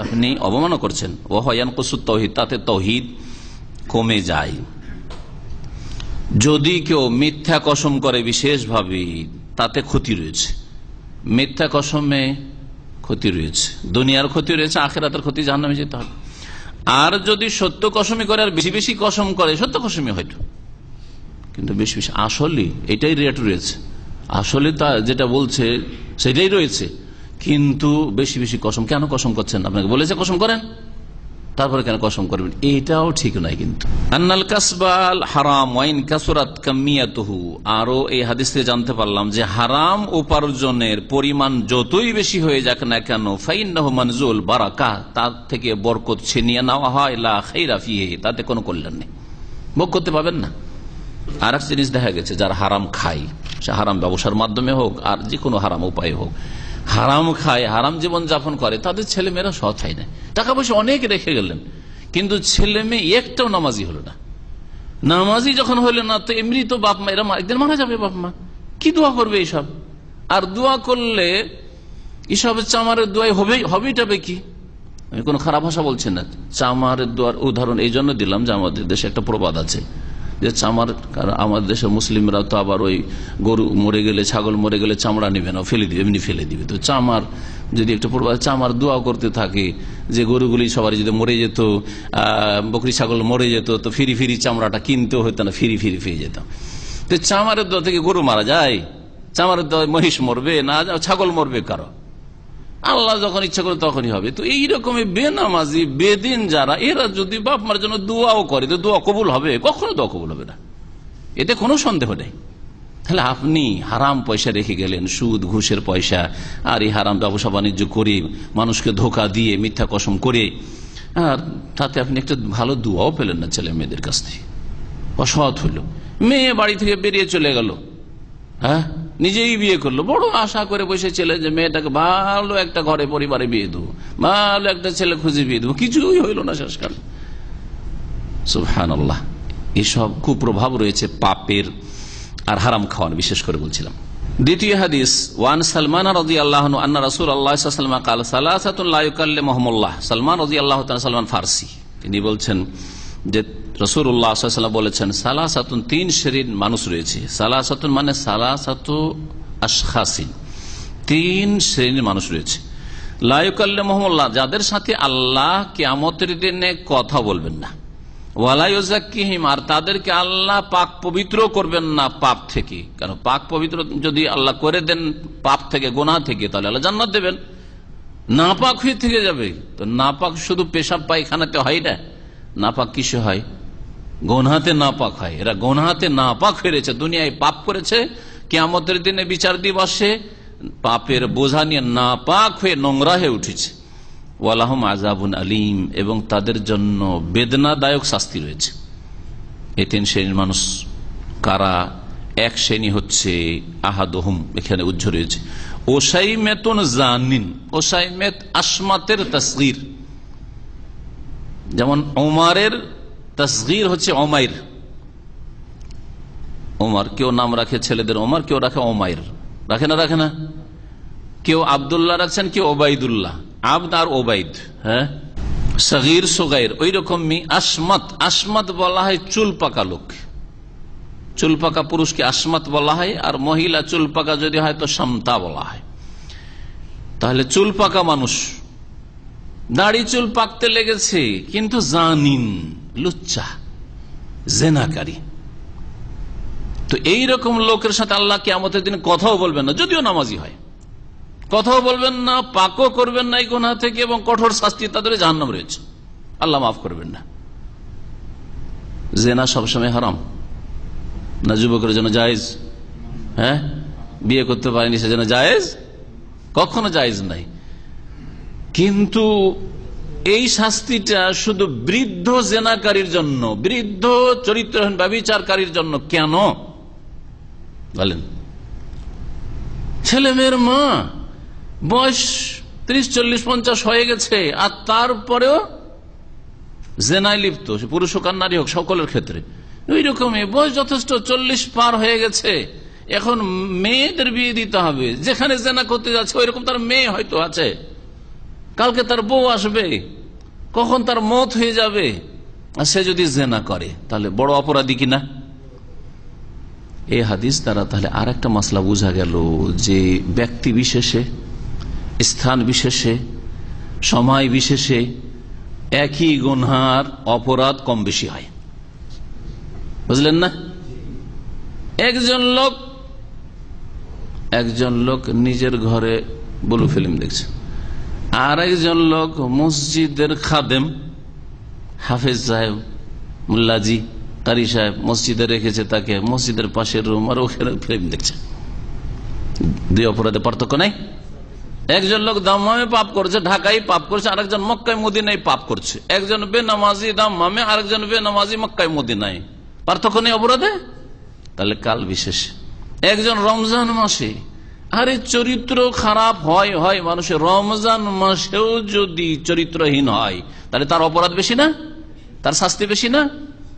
আপনি অবমাননা করছেন। ওয়া ইয়ানকুসুত তাওহীদ, তাতে তাওহীদ কমে যায়। যদি কেউ মিথ্যা কসম করে বিশেষভাবে তাতে ক্ষতি রয়েছে। মিথ্যা কসমে ক্ষতি রয়েছে, দুনিয়ার ক্ষতি রয়েছে, আখিরাতের ক্ষতি, জাহান্নামে যেতে হবে। আর যদি সত্য কসমই করে আর বেশি বেশি কসম করে, সত্য কসমই হয়তো, কিন্তু বেশি বেশি আসলে এটাই রেট রয়েছে, আসলে তা যেটা বলছে সেটাই রয়েছে, কিন্তু বেশি বেশি কসম কেন কসম করছেন? আপনাকে বলেছে কসম করেন, তারপরে কেন কসম করবেন? এটাও ঠিক নয়। কিন্তু আন্নাল কাসবাল হারাম ওয়াইন কাসুরাত কামিয়াতুহু, আরো এই হাদিস থেকে জানতে পারলাম যে হারাম উপার্জনের পরিমাণ যতই বেশি হয়ে যাক না কেন, ফাইন্নাহু মানজুল বারাকা, তার থেকে বরকত ছিনিয়ে নেওয়া হয়, লা খাইরা ফিহি, তাতে কোনো কল্যাণ নেই, ভোগ করতে পাবেন না। আর এক জিনিস দেখা গেছে, যারা হারাম খায়, সে হারাম ব্যবসার মাধ্যমে হোক আর যে কোনো হারাম উপায় হোক, হারাম খায়, হারাম জীবন যাপন করে, তাদের ছেলে মেয়েরা সৎ হয় না। টাকা পয়সা অনেক রেখে গেলেন, কিন্তু ছেলে মেয়ে একটাও নামাজি হলো না। নামাজি যখন হলো না, তো এমনি তো বাপ মা এরা একদিন মারা যাবে, বাপ মা কি দোয়া করবে এইসব? আর দোয়া করলে এসবের চামারের দোয়াই হবেইটাবে কি? আমি কোনো খারাপ ভাষা বলছি না, চামারের দোয়ার উদাহরণ এই জন্য দিলাম যে আমাদের দেশে একটা প্রবাদ আছে যে চামার, আমাদের দেশের মুসলিমরা তো আবার ওই গরু মরে গেলে, ছাগল মরে গেলে চামড়া নেবে না, ফেলে দিবে, এমনি ফেলে দিবে। তো চামার যদি একটা প্রবাদ, চামার দোয়া করতে থাকে যে গরুগুলি সবারই যদি মরে যেত, বকরি ছাগল মরে যেত, তো ফিরি ফিরি চামড়াটা কিনতেও হতো না, ফিরি ফিরি পেয়ে যেতাম। তো চামারের দোয়া থেকে গরু মারা যায়, চামারের দোয়া মহিষ মরবে না, ছাগল মরবে কারো, আল্লাহ যখন ইচ্ছা করে তখনই হবে। তো এইরকমই বেনামাজি বেদিন যারা, এরা যদি বাপ মার জন্য দোয়াও করে, তো দোয়া কবুল হবে? কখনো দোয়া কবুল হবে না, এতে কোনো সন্দেহ নেই। তাহলে আপনি হারাম পয়সা রেখে গেলেন, সুদ ঘুষের পয়সা, আর এই হারাম ব্যবসা বাণিজ্য করে, মানুষকে ধোকা দিয়ে, মিথ্যা কসম করে, আর তাতে আপনি একটা ভালো দোয়াও পেলেন না ছেলে মেয়েদের কাছ থেকে। অসৎ হইল, মেয়ে বাড়ি থেকে বেরিয়ে চলে গেল, হ্যাঁ, নিজেই বিয়ে করলো, বড় আশা করে বসে ছেলে যে মেয়েটাকে ভালো একটা ঘরে পরিবারে বিয়ে দেবো, ভালো একটা ছেলে খুঁজে বিয়ে দেবো, কিছুই হইল না শেষকাল। সুবহানাল্লাহ, এসব কুপ্রভাব রয়েছে পাপের আর হারাম খাওয়ানো, বিশেষ করে বলছিলাম। দ্বিতীয় হাদিস, ওয়ান সালমান রাদিয়াল্লাহু আনহু আন্না রাসূলুল্লাহ সাল্লাল্লাহু আলাইহি ওয়াসাল্লাম ক্বাল সালাসাতুন লা ইউকাল্লিমুহুমুল্লাহ। সালমান রাদিয়াল্লাহু তাআলা, সালমান ফারসি, তিনি বলছেন যে রাসূলুল্লাহ সাল্লাল্লাহু আলাইহি ওয়াসাল্লাম বলেছেন, সালাসাতুন, তিন শ্রেণীর মানুষ রয়েছে। সালাসাতুন মানে সালাসাতু আশখাসিন, তিন শ্রেণীর মানুষ রয়েছে। লা ইউকাল্লিমুহুমুল্লাহ, যাদের সাথে আল্লাহ কিয়ামতের দিনে কথা বলবেন না। ওয়ালা ইউযাক্কিহিম, আর তাদেরকে আল্লাহ পাক পবিত্র করবেন না পাপ থেকে। কেন? পাক পবিত্র যদি আল্লাহ করে দেন পাপ থেকে, গুনাহ থেকে, তাহলে আল্লাহ জান্নাত দেবেন। নাপাক হয়ে থেকে যাবে, তো নাপাক শুধু পেশাব পায়খানাতে হয় না, নাপাক কিসে হয়? গুনাহতে নাপাক হয়। এরা গুনাহতে নাপাক হয়েছে, দুনিয়ায় পাপ করেছে, কিয়ামতের দিনে বিচার দিবসে পাপের বোঝা নিয়ে নাপাক হয়ে নোংরা হয়ে উঠেছে। ওয়ালাহুম আযাবুন আলীম, এবং তাদের জন্য বেদনাদায়ক শাস্তি রয়েছে। এই তিন শ্রেণীর মানুষ কারা? এক শ্রেণী হচ্ছে আহাদুহুম, এখানে উজ্জ্ব রয়েছে, ওসাইমেতুন জানিন। ওসাইমেত আসমাতের তাসগীর, যেমন ওমারের তাসগীর হচ্ছে ওমাইর। ওমর, কেউ নাম রাখে ছেলেদের ওমর, কেউ রাখে ওমাইর, রাখে না? রাখে না? কেউ আব্দুল্লাহ রাখছেন, কেউ ওবাইদুল্লাহ, আবদ আর ওবাইদ, হ্যাঁ, সগীর সোগাইর। ওই রকমই আসমাত, আসমাত বলা হয় চুল পাকা লোক, চুল পাকা পুরুষকে আসমাত বলা হয়, আর মহিলা চুল পাকা যদি হয় তো সামতা বলা হয়। তাহলে চুল পাকা মানুষ, দাড়ি চুল পাকতে লেগেছে, কিন্তু জানিন, লুচ্চা, জেনাকারী। তো এইরকম লোকের সাথে আল্লাহ কিয়ামতের দিন কথাও বলবেন না, যদিও নামাজি হয়, কথাও বলবেন না, পাকও করবেন না এই গুনাহ থেকে, এবং কঠোর শাস্তি তাদের জাহান্নাম রয়েছে, আল্লাহ মাফ করবেন না। জেনা সবসময় হারাম না? যুবকের জন্য জায়েজ, হ্যাঁ, বিয়ে করতে পারেনি সেজন্য জায়েজ? কখনো জায়েজ নাই। কিন্তু এই শাস্তিটা শুধু বৃদ্ধ জেনাকারীর জন্য, বৃদ্ধ চরিত্রহীন ব্যভিচারকারীর জন্য কেন বলেন? ছেলে মেয়ের মা বয়স 30, 40, 50 হয়ে গেছে, আর তারপরেও জেনায় লিপ্ত, সে পুরুষ হোক আর নারী হোক, সকলের ক্ষেত্রে ওই রকমই বয়স যথেষ্ট 40 পার হয়ে গেছে, এখন মেয়েদের বিয়ে দিতে হবে। যেখানে জেনা করতে যাচ্ছে ওই রকম তার মেয়ে হয়তো আছে, কালকে তার বউ আসবে, কখন তার মত হয়ে যাবে, আর সে যদি জেনা করে তাহলে বড় অপরাধী কিনা? এই হাদিস দ্বারা তাহলে আর একটা মাসলা বোঝা গেল যে ব্যক্তি বিশেষে, স্থান বিশেষে, সময় বিশেষে একই গুনহার অপরাধ কম বেশি হয়। বুঝলেন না? একজন লোক নিজের ঘরে ব্লু ফিল্ম দেখছে, আর একজন লোক মসজিদের খাদেম, হাফেজ সাহেব, মুল্লাজি, কারি সাহেব মসজিদে রেখেছে তাকে, মসজিদের পাশের রুম, আর ওখানে ফিল্ম দেখছে। দুই অপরাধে পার্থক্য নাই। একজন লোক দাম্মামে পাপ করছে, ঢাকায় পাপ করছে, আরেকজন মক্কায় মদিনায় পাপ করছে। একজন বেনামাজি দাম্মামে, আরেকজন বেনামাজি মক্কায় মদিনায়। পার্থক্য নেই অপরাধে? তাহলে কাল বিশেষ। একজন রমজান মাসে, আরে চরিত্র খারাপ হয় মানুষের, রমজান মাসেও যদি চরিত্রহীন হয় তাহলে তার অপরাধ বেশি না? তার শাস্তি বেশি না?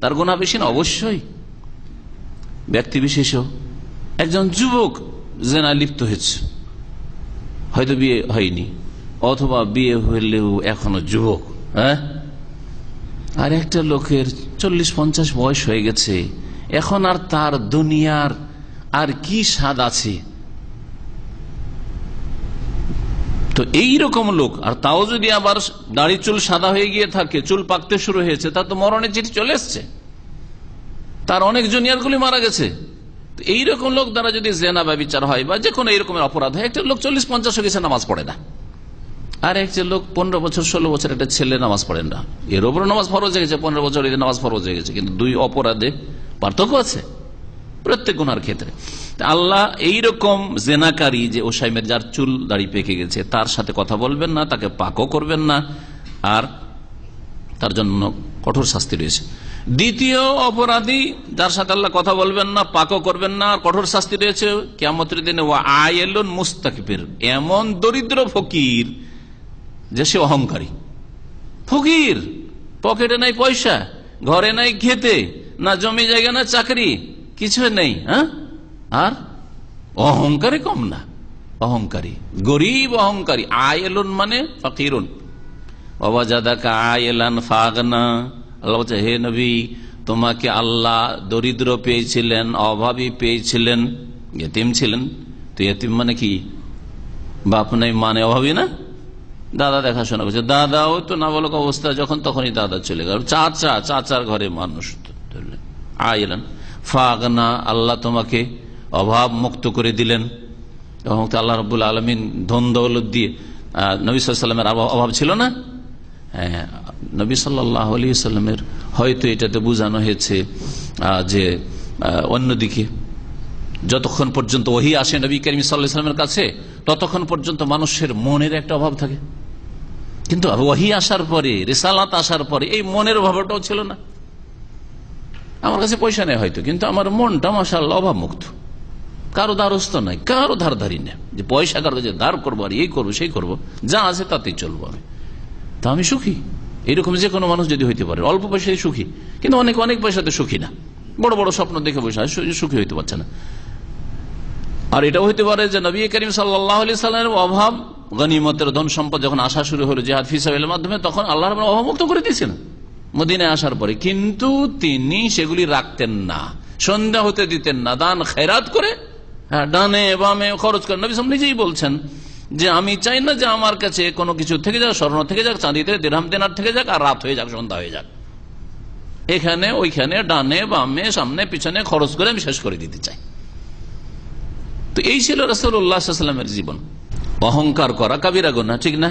তার গুনাহ বেশি না? অবশ্যই। ব্যক্তি বিশেষও একজন যুবক জেনায় লিপ্ত হয়েছে, হয়তো বিয়ে হয়নি, অথবা বিয়ে হইলেও এখনো যুবক, হ্যাঁ, আর একটা লোকের 40-50 বয়স হয়ে গেছে, এখন আর তার দুনিয়ার আর কি স্বাদ আছে? তো এইরকম লোক, আর তাও যদি আবার দাড়ি চুল সাদা হয়ে গিয়ে থাকে, চুল পাকতে শুরু হয়েছে, তার তো মরণের চিঠি চলে এসছে, তার অনেক জুনিয়র গুলি মারা গেছে। এইরকম লোক দ্বারা যদি জেনা ব্যভিচার হয় বা যে কোনো এইরকমের অপরাধ হয়, একটা লোক 40-50 হয়ে গেছে, নামাজ পড়ে না, আর একটা লোক 15 বছর 16 বছর একটা ছেলে নামাজ পড়েন না, এর উপরে নামাজ ফরজ হয়ে গেছে, 15 বছর নামাজ ফরজ হয়ে গেছে, কিন্তু দুই অপরাধে পার্থক্য আছে প্রত্যেক গুনার ক্ষেত্রে। আল্লাহ এইরকম জেনাকারী, যে ওসাইমের যার চুল দাড়ি পেকে গেছে, তার সাথে কথা বলবেন না, তাকে পাকও করবেন না, আর তার জন্য কঠোর শাস্তি রয়েছে। দ্বিতীয় অপরাধী যার সাথে আল্লাহ কথা বলবেন না, পাকও করবেন না, আর কঠোর শাস্তি রয়েছে কিয়ামতের দিনে, ওয়া আয়েলুন মুস্তাকবির, এমন দরিদ্র ফকির যে সে অহংকারী ফকির, পকেটে নাই পয়সা, ঘরে নাই খেতে, না জমি জায়গা, না চাকরি, কিছু নেই, হ্যাঁ, আর অহংকারী কম না, অহংকারী, গরিব অহংকারী। আয়েলুন মানে ফকিরুন, ওয়াজাদাকা আয়েলান ফাগনা। আল্লাহ বলছে, হে নবী, তোমাকে আল্লাহ দরিদ্র পেয়েছিলেন, অভাবী পেয়েছিলেন, ইয়েতিম ছিলেন। তো ইয়েতিম মানে কি? বাপ নাই, মানে অভাবী না, দাদা দেখাশোনা করছে, দাদাও তো নাবালক অবস্থা যখন, তখনই দাদা চলে গেল, চাচার ঘরে মানুষ। আয়েলান ফাগনা, আল্লাহ তোমাকে অভাব মুক্ত করে দিলেন। এবং আল্লাহ রাব্বুল আলামিন ধন দৌলত দিয়ে, নবী সাল্লাল্লাহু আলাইহি ওয়াসাল্লামের অভাব ছিল না? হ্যাঁ, নবী সাল্লাল্লাহু আলাইহি ওয়াসাল্লামের হয়তো এটাতে বোঝানো হয়েছে যে অন্যদিকে যতক্ষণ পর্যন্ত ওহী আসে নবী করিম সাল্লাল্লাহু আলাইহি ওয়াসাল্লামের কাছে, ততক্ষণ পর্যন্ত মানুষের মনের একটা অভাব থাকে, কিন্তু ওহী আসার পরে, রিসালাত আসার পরে এই মনের অভাবটাও ছিল না। আমার কাছে পয়সা নেই হয়তো, কিন্তু আমার মনটা মাশাআল্লাহ অভাব মুক্ত, কারো দ্বারস্থ নাই, কারো ধারধারি নেই যে পয়সা কারো যে ধার করবো, আর এই করবো সেই করবো, যা আছে তাতেই চলবো আমি, তা আমি সুখী। এইরকম যে কোনো মানুষ যদি হইতে পারে, অল্প পয়সায় সুখী, কিন্তু অনেক পয়সাতে সুখী না, বড় বড় স্বপ্ন দেখে বসে সুখী হইতে পারছে না। আর এটাও হইতে পারে যে নবী করিম সাল্লাল্লাহু আলাইহি সাল্লামের অভাব, গনিমতের ধন সম্পদ যখন আসা শুরু হলো জিহাদ ফি সাবিলিল্লাহর মাধ্যমে, তখন আল্লাহ রাব্বুল আলামিন অভাবমুক্ত করে দিয়েছিলেন মদিনায় আসার পরে, কিন্তু তিনি সেগুলি রাখতেন না, সন্ধ্যা হতে দিতেন না, দান খেরাত করে, ডানে বামে খরচ করেন। নবী সাল্লাল্লাহু নিজেই বলছেন যে আমি চাই না যে আমার কাছে কোনো কিছু থেকে যাক, স্বর্ণ থেকে যাক, চাঁদিতে দিরহাম দিনার থেকে যাক, আর রাত হয়ে যাক, সন্ধ্যা হয়ে যাক, এখানে ওইখানে ডানে বামে সামনে পিছনে খরচ করে আমি শেষ করে দিতে চাই। তো এই ছিল রাসূলুল্লাহ সাল্লাল্লাহু আলাইহি ওয়াসাল্লামের জীবন। অহংকার করা কাবিরা গুনাহ, ঠিক না?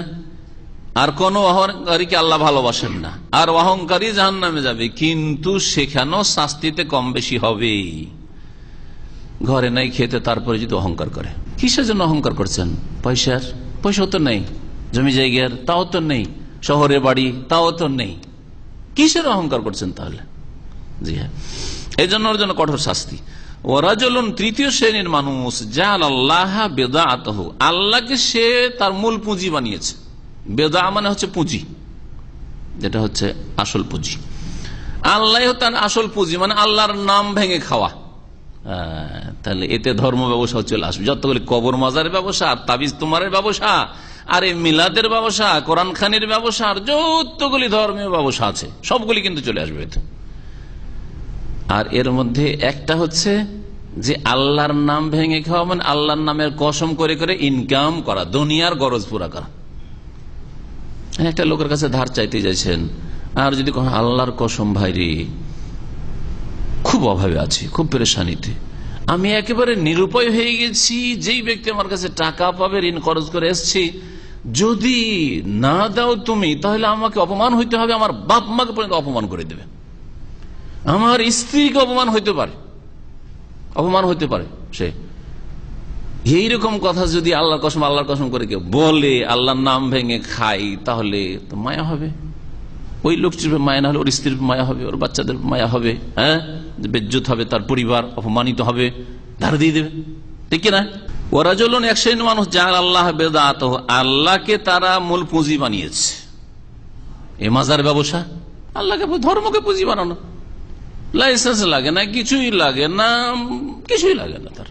আর কোন অহংকারীকে আল্লাহ ভালোবাসেন না, আর অহংকারী জাহান্নামে যাবে, কিন্তু সেখানেও শাস্তিতে কম বেশি হবে। ঘরে নাই খেতে, তারপরে যদি অহংকার করে, কিসের জন্য অহংকার করছেন? পয়সাও তো নেই, জমি জায়গার তাও তো নেই, শহরে বাড়ি তাও তো নেই, কিসের অহংকার করছেন তাহলে? জি হ্যাঁ, এই জন্য ওর জন্য কঠোর শাস্তি। ওরা চলুন তৃতীয় শ্রেণীর মানুষ, জাল আল্লাহ বেদাআতাহু, আল্লাহকে সে তার মূল পুঁজি বানিয়েছে। বেদা মানে হচ্ছে পুঁজি, যেটা হচ্ছে আসল পুঁজি। আল্লাহ তার আসল পুঁজি, মানে আল্লাহর নাম ভেঙে খাওয়া। তাহলে এতে ধর্ম ব্যবসা চলে আসবে, যতগুলি কবর মাজারের ব্যবসা, তাবিজ তোমারের ব্যবসা, আর এই মিলাদের ব্যবসা, কোরআন খানির ব্যবসা, আর যতগুলি ধর্মীয় ব্যবসা আছে সবগুলি কিন্তু চলে আসবে। আর এর মধ্যে একটা হচ্ছে যে আল্লাহর নাম ভেঙে খাওয়া মানে আল্লাহর নামের কসম করে করে ইনকাম করা, দুনিয়ার গরজ পুরা করা। একটা লোকের কাছে ধার চাইতে যাচ্ছেন, আর যদি আল্লাহর কসম ভাই রে খুব অভাবে আছি, খুব পেরেশানিতে, আমি একেবারে নিরুপায় হয়ে গেছি, যেই ব্যক্তি আমার কাছে টাকা পাবে ঋণ খরচ করে এসছি, যদি না দাও তুমি তাহলে আমাকে অপমান হইতে হবে, আমার বাপ মাকে পর্যন্ত অপমান করে দেবে, আমার স্ত্রীকে অপমান হইতে পারে সে। এইরকম কথা যদি আল্লাহর কসম করে কেউ বলে, আল্লাহর নাম ভেঙে খাই, তাহলে তো মায়া হবে, ওই লোকটির মায়া না হলে ওর স্ত্রীর মায়া হবে, ওর বাচ্চাদের মায়া হবে, হ্যাঁ, বেজ্জত হবে, তার পরিবার অপমানিত হবে, ধার দিয়ে দেবে, ঠিক কিনা? ওরা চলুন এক শ্রেণীর মানুষ যার আল্লাহ বেদাত, আল্লাহকে তারা মূল পুঁজি বানিয়েছে। এ মাজার ব্যবসা, আল্লাহকে ধর্মকে পুঁজি বানানো, লাইসেন্স লাগে না, কিছুই লাগে না, তার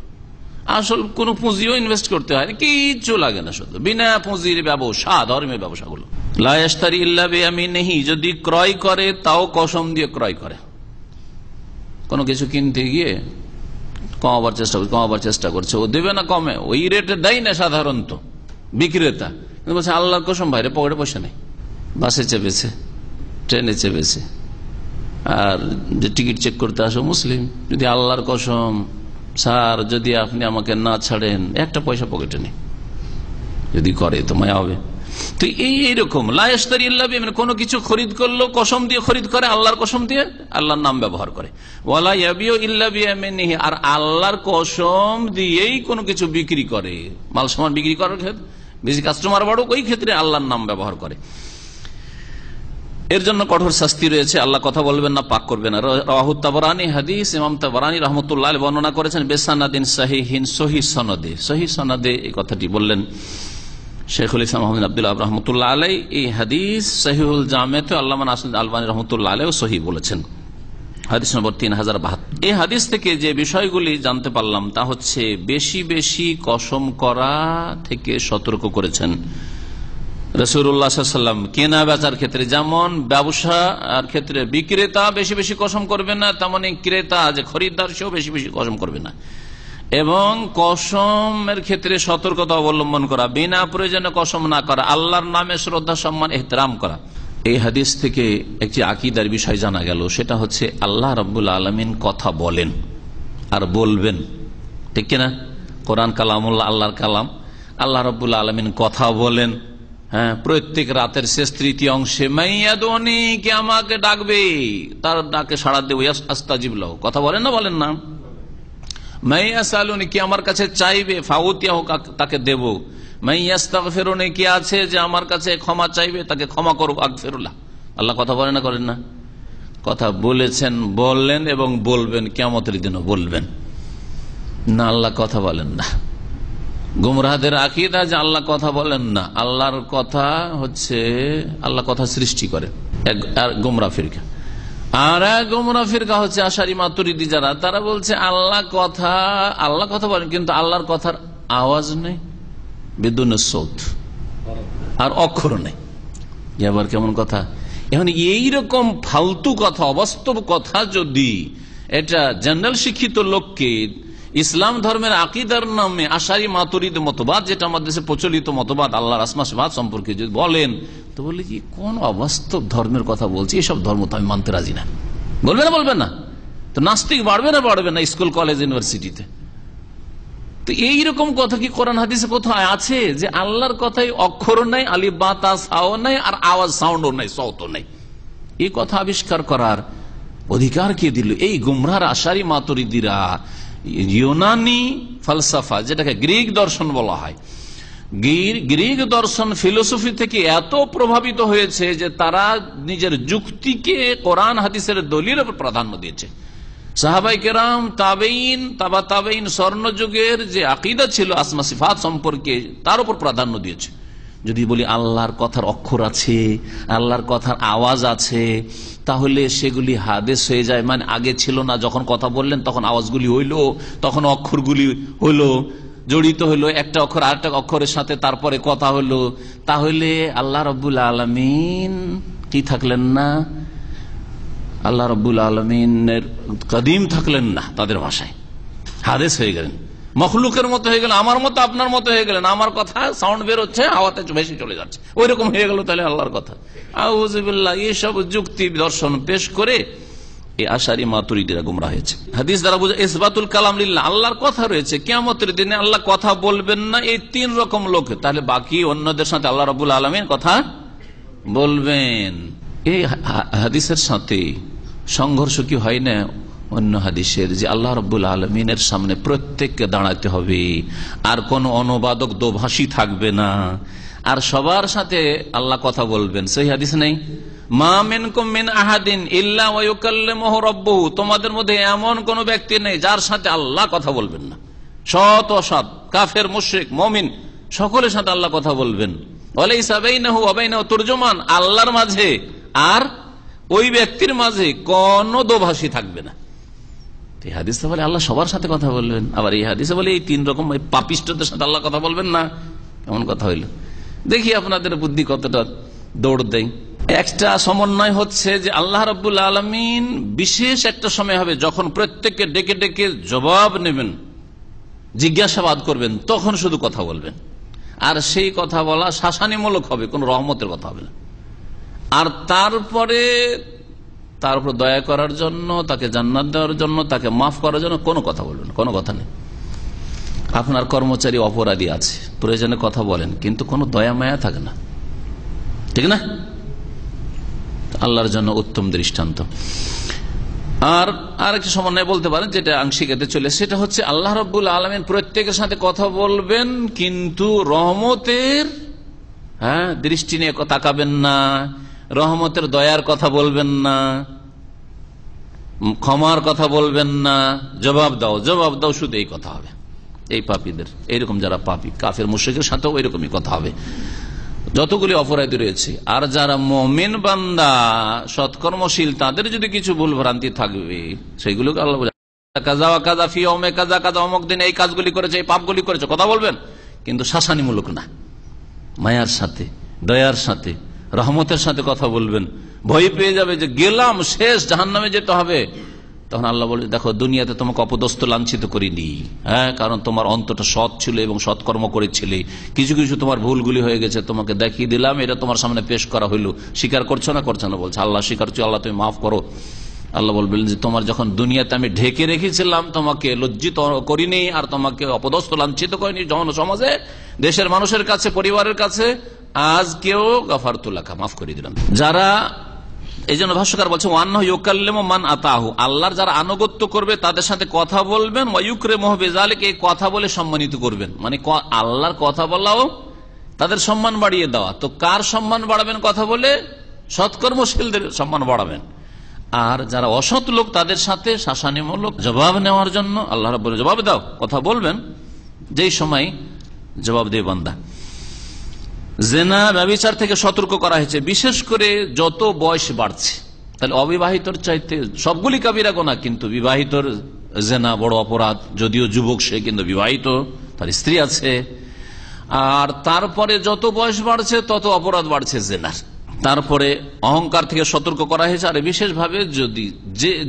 আসল কোন পুঁজিও ইনভেস্ট করতে হয় না, কিছু লাগে না, শুধু বিনা পুঁজির ব্যবসা, ধর্মের ব্যবসাগুলো। লা ইয়াশতারি ইল্লা বিয়ামিনিহি, যদি ক্রয় করে তাও কসম দিয়ে ক্রয় করে। কোনো কিছু কিনতে গিয়ে কমাবার চেষ্টা করছে, ও দেবে না কমে, ওই রেটে দেয় না সাধারণত বিক্রেতা, কিন্তু বলছে আল্লাহর কসম ভাইরে পকেটে পয়সা নেই, বাসে চেপেছে, ট্রেনে চেপেছে, আর যে টিকিট চেক করতে আসো মুসলিম, যদি আল্লাহর কসম স্যার যদি আপনি আমাকে না ছাড়েন একটা পয়সা পকেটে নেই, যদি করে তো মায়া হবে। তো এইরকম লা ইয়াশতারি ইল্লা বিয়ামিনিহি, কোনো কিছু খরিদ করলো কসম দিয়ে খরিদ করে, আল্লাহর কসম দিয়ে, আল্লাহর নাম ব্যবহার করে। ওয়ালা ইয়াবিউ ইল্লা বিয়ামিনিহি, আর আল্লাহর কসম দিয়েই কোনো কিছু বিক্রি করে, মাল সামান বিক্রি করার ক্ষেত্রে, বেশি কাস্টমার বাড়ুক ওই ক্ষেত্রে আল্লাহর নাম ব্যবহার করে, এর জন্য কঠোর শাস্তি রয়েছে। আল্লাহ কথা বলবেন না, পাক করবেন না। রাওয়াহু তাবরানী, হাদিস ইমাম তাবরানী রাহমাতুল্লাহ আলাইহি বর্ণনা করেছেন বেসানাদিন সাহিহিন, সহিহ সনদে এই কথাটি বললেন শেখুল ইসলাম মুহাম্মদ আব্দুল্লাহ রাহমাতুল্লাহ আলাইহি। এই হাদিস সহিহুল জামেতে আল্লামা নাসিরুদ্দিন আলবানী রাহমাতুল্লাহ আলাইহি সহিহ বলেছেন, হাদিস নম্বর 3072। এই হাদিস থেকে যে বিষয়গুলি জানতে পারলাম তা হচ্ছে, বেশি বেশি কসম করা থেকে সতর্ক করেছেন রাসূলুল্লাহ সাল্লাল্লাহু আলাইহি ওয়াসাল্লাম। কেনা বেচার ক্ষেত্রে যেমন ব্যবসার ক্ষেত্রে বিক্রেতা বেশি বেশি কসম করবে না, তেমনি ক্রেতা যে খরিদ্দার সেও বেশি বেশি কসম করবে না। এবং কসমের ক্ষেত্রে সতর্কতা অবলম্বন করা, বিনা প্রয়োজনে কসম না করা, আল্লাহর নামে শ্রদ্ধা সম্মান এহতেরাম করা। এই হাদিস থেকে একটি আকীদার বিষয় জানা গেল, সেটা হচ্ছে আল্লাহ রাব্বুল আলামিন কথা বলেন আর বলবেন, ঠিক কিনা? কোরআন কালামুল্লাহ, আল্লাহর কালাম, আল্লাহ রাব্বুল আলামিন কথা বলেন। হ্যাঁ, প্রত্যেক রাতের শেষ তৃতীয় অংশে মাইয়াদুনি, কে আমাকে ডাকবে তার ডাকে সাড়া দেব, আস্তাজিব লাহু, কথা বলেন না, বলেন না? মাইয়াসালুনি, কে আমার কাছে চাইবে, ফাউতিয়াহু, তাকে দেব। মাইয়াস্তাগফিরুনি, কে আছে যে আমার কাছে ক্ষমা চাইবে, তাকে ক্ষমা করব, আগফিরুল্লাহ। আল্লাহ কথা বলেন না, করেন না? কথা বলেছেন, বললেন এবং বলবেন, কিয়ামতের দিনও বলবেন না। আল্লাহ কথা বলেন না। গুমরাহদের আকীদা যে আল্লাহ কথা বলেন না, আল্লাহর কথা হচ্ছে আল্লাহ কথা সৃষ্টি করে, এক গুমরাহ ফিরকা। আর এক গুমরাহ ফিরকা হচ্ছে আশারী মাতুরিদি, যারা তারা বলছে আল্লাহ কথা বলেন, কিন্তু আল্লাহর কথার আওয়াজ নেই, বিদুনে সৌত, আর অক্ষর নেই। এবার কেমন কথা? এখন এইরকম ফালতু কথা, অবাস্তব কথা যদি এটা জেনারেল শিক্ষিত লোককে ইসলাম ধর্মের আকীদার নামে আশারী মাতুরিদ মতবাদ, যেটা আমাদের দেশে প্রচলিত মতবাদ আল্লাহর আসমা সিফাত সম্পর্কে যদি বলেন, তো বলে কি কোন অবাস্তব ধর্মের কথা বলছি, এসব ধর্ম তো আমি মানতে রাজি না। বলবেন না? তো নাস্তিক বাড়বে না স্কুল কলেজ ইউনিভার্সিটিতে? তো এইরকম কথা কি কোরআন হাদিসে কোথায় আছে যে আল্লাহর কথায় অক্ষর নাই, আলিফ বা তা সাও নাই, আর আওয়াজ সাউন্ডও নাই, সওতও নাই? এই কথা আবিষ্কার করার অধিকার কে দিল? এই গুমরাহর আশারী মাতুরিদিরা ইউনানি ফালসাফা, যেটাকে গ্রিক দর্শন বলা হয়, গ্রিক দর্শন ফিলোসফি থেকে এত প্রভাবিত হয়েছে যে তারা নিজের যুক্তিকে কোরআন হাদিসের দলিলের উপর প্রাধান্য দিয়েছে। সাহাবায়ে কেরাম, তাবেঈন, তাবা তাবেঈন, স্বর্ণযুগের যে আকীদা ছিল আসমা সিফাত সম্পর্কে, তার উপর প্রাধান্য দিয়েছে। যদি বলি আল্লাহর কথার অক্ষর আছে, আল্লাহর কথার আওয়াজ আছে, তাহলে সেগুলি হাদিস হয়ে যায়। মানে আগে ছিল না, যখন কথা বললেন তখন আওয়াজগুলি হইলো, তখন অক্ষরগুলি হইলো, জড়িত হইলো, একটা অক্ষর আরেকটা অক্ষরের সাথে, তারপরে কথা হইলো। তাহলে আল্লাহ রাব্বুল আলামিন কি থাকলেন না? আল্লাহ রাব্বুল আলামিনের কদিম থাকলেন না তাদের ভাষায়। হাদিস হয়ে গেলেন, মখলুকের মতো হয়ে গেলেন, আমার মতো আপনার মতো হয়ে গেলেন, আমার কথা সাউন্ড বের হচ্ছে, হাওয়াতে ভেসে চলে যাচ্ছে, ওই রকম হয়ে গেল তাহলে আল্লাহর কথা। আউযুবিল্লাহ, এইসব যুক্তি দর্শন পেশ করে এই আশারি মাতুরিদিরা গুমরাহ হয়েছে। হাদিস দ্বারা বুঝে ইসবাতুল কালাম লিল্লাহ, আল্লাহর কথা রয়েছে, কিয়ামতের দিনে আল্লাহ কথা বলবেন না, এই তিন রকম লোক, তাহলে বাকি অন্যদের সাথে আল্লাহ রাব্বুল আলামিন কথা বলবেন। এই হাদিসের সাথে সংঘর্ষ কি হয় না অন্য হাদিসের, যে আল্লাহ রাব্বুল আলামিনের সামনে প্রত্যেককে দাঁড়াতে হবে, আর কোন অনুবাদক দোভাষী থাকবে না, আর সবার সাথে আল্লাহ কথা বলবেন। সেই হাদিস নেই, মা মিনকুম মিন আহাদিন ইল্লা ওয়া ইউকাল্লিমুহু রাব্বুহু, তোমাদের মধ্যে এমন কোন ব্যক্তি নেই যার সাথে আল্লাহ কথা বলবেন না। সৎ অসৎ, কাফের মুশরিক মুমিন সকলের সাথে আল্লাহ কথা বলবেন। ওয়ালাইসা বাইনাহু ওয়া বাইনাহু তুরজুমান, আল্লাহর মাঝে আর ওই ব্যক্তির মাঝে কোন দোভাষী থাকবে না। এই হাদিসে বলে আল্লাহ সবার সাথে কথা বলবেন, আবার এই হাদিসে বলে এই তিন রকম পাপিষ্টদের সাথে আল্লাহ কথা বলবেন না। এমন কথা হইল, দেখি আপনাদের বুদ্ধি কতটা দৌড় দেয়। একটা সমন্বয় হচ্ছে যে আল্লাহ রাব্বুল আলামিন বিশেষ একটা সময় হবে যখন প্রত্যেককে ডেকে ডেকে জবাব নেবেন, জিজ্ঞাসাবাদ করবেন, তখন শুধু কথা বলবেন, আর সেই কথা বলা শাসানিমূলক হবে, কোন রহমতের কথা হবে না। আর তারপরে তার উপর দয়া করার জন্য, তাকে জান্নাত দেওয়ার জন্য, তাকে মাফ করার জন্য কোনো কথা বলবেন, কোনো কথা নেই। আপনার কর্মচারী অপরাধী আছে, প্রয়োজনে কথা বলেন, কিন্তু কোনো দয়া মায়া থাকে না, ঠিক না? আল্লাহর জন্য উত্তম দৃষ্টান্ত। আর একটা সমন্বয় বলতে পারেন, যেটা আংশিক এতে চলে, সেটা হচ্ছে আল্লাহ রাব্বুল আলামিন প্রত্যেকের সাথে কথা বলবেন, কিন্তু রহমতের দৃষ্টি নিয়ে তাকাবেন না, রহমতের দয়ার কথা বলবেন না, ক্ষমার কথা বলবেন না, জবাব দাও শুধু এই কথা হবে। এই পাপীদের, এইরকম যারা পাপী কাফের মুশরিকের সাথেও ওইরকমই কথা হবে, যতগুলি অপরাধী রয়েছে। আর যারা মুমিন বান্দা সৎকর্মশীল, তাদের যদি কিছু ভুল ভ্রান্তি থাকবে, সেইগুলোকে আল্লাহ কাজা কাজা ফি ওমে কাজা কাজা, অমুক দিন এই কাজগুলি করেছে, এই পাপগুলি করেছে, কথা বলবেন, কিন্তু শাসানিমূলক না, মায়ার সাথে, দয়ার সাথে, রহমতের সাথে কথা বলবেন। ভয় পেয়ে যাবে যে গেলাম, শেষ, জাহান্নামে যেতে হবে, তখন আল্লাহ বলে, দেখো দুনিয়াতে তোমাকে অপদস্থ লাঞ্ছিত করিনি, কারণ তোমার অন্তরটা সৎ ছিল এবং সৎকর্ম করেছিলে, কিছু কিছু তোমার ভুলগুলি হয়ে গেছে, তোমাকে দেখিয়ে দিলাম, এটা তোমার সামনে পেশ করা হইল, স্বীকার করছো না? বলছে আল্লাহ স্বীকার করছো, আল্লাহ তুমি মাফ করো। আল্লাহ বলবেন যে তোমার যখন দুনিয়াতে আমি ঢেকে রেখেছিলাম, তোমাকে লজ্জিত করিনি, আর তোমাকে অপদস্থ লাঞ্ছিত করিনি সমাজে, দেশের মানুষের কাছে, পরিবারের কাছে, আজকেও গাফারতু লাকা, মাফ করে দিলাম। যারা, এই জন্য ভাষ্যকার বলছে ওয়ান্নাহু ইউকাল্লিমু মান আতাহু, আল্লাহর যারা আনুগত্য করবে তাদের সাথে কথা বলবেন, ওয়া ইউকরিমুহু বিযালিকা, এই কথা বলে সম্মানিত করবেন, মানে আল্লাহর কথা বলাও তাদের সম্মান বাড়িয়ে দেওয়া। তো কার সম্মান বাড়াবেন? কথা বলে সৎকর্মশীলদের সম্মান বাড়াবেন। আর যারা অসৎ লোক তাদের সাথে শাসানিমূলক জবাব নেওয়ার জন্য আল্লাহ রাব্বুল জবাব দাও, কথা বলবেন, যেই সময় জবাব দেয় বান্দা। জেনা ব্যভিচার থেকে সতর্ক করা হয়েছে, বিশেষ করে যত বয়স বাড়ছে। তাহলে অবিবাহিতর চাইতে সবগুলি কাবিরা গুনাহ, কিন্তু বিবাহিতর জেনা বড় অপরাধ, যদিও যুবক সে কিন্তু বিবাহিত, তার স্ত্রী আছে। আর তারপরে যত বয়স বাড়ছে তত অপরাধ বাড়ছে জেনার। তারপরে অহংকার থেকে সতর্ক করা হয়েছে, আর বিশেষভাবে যদি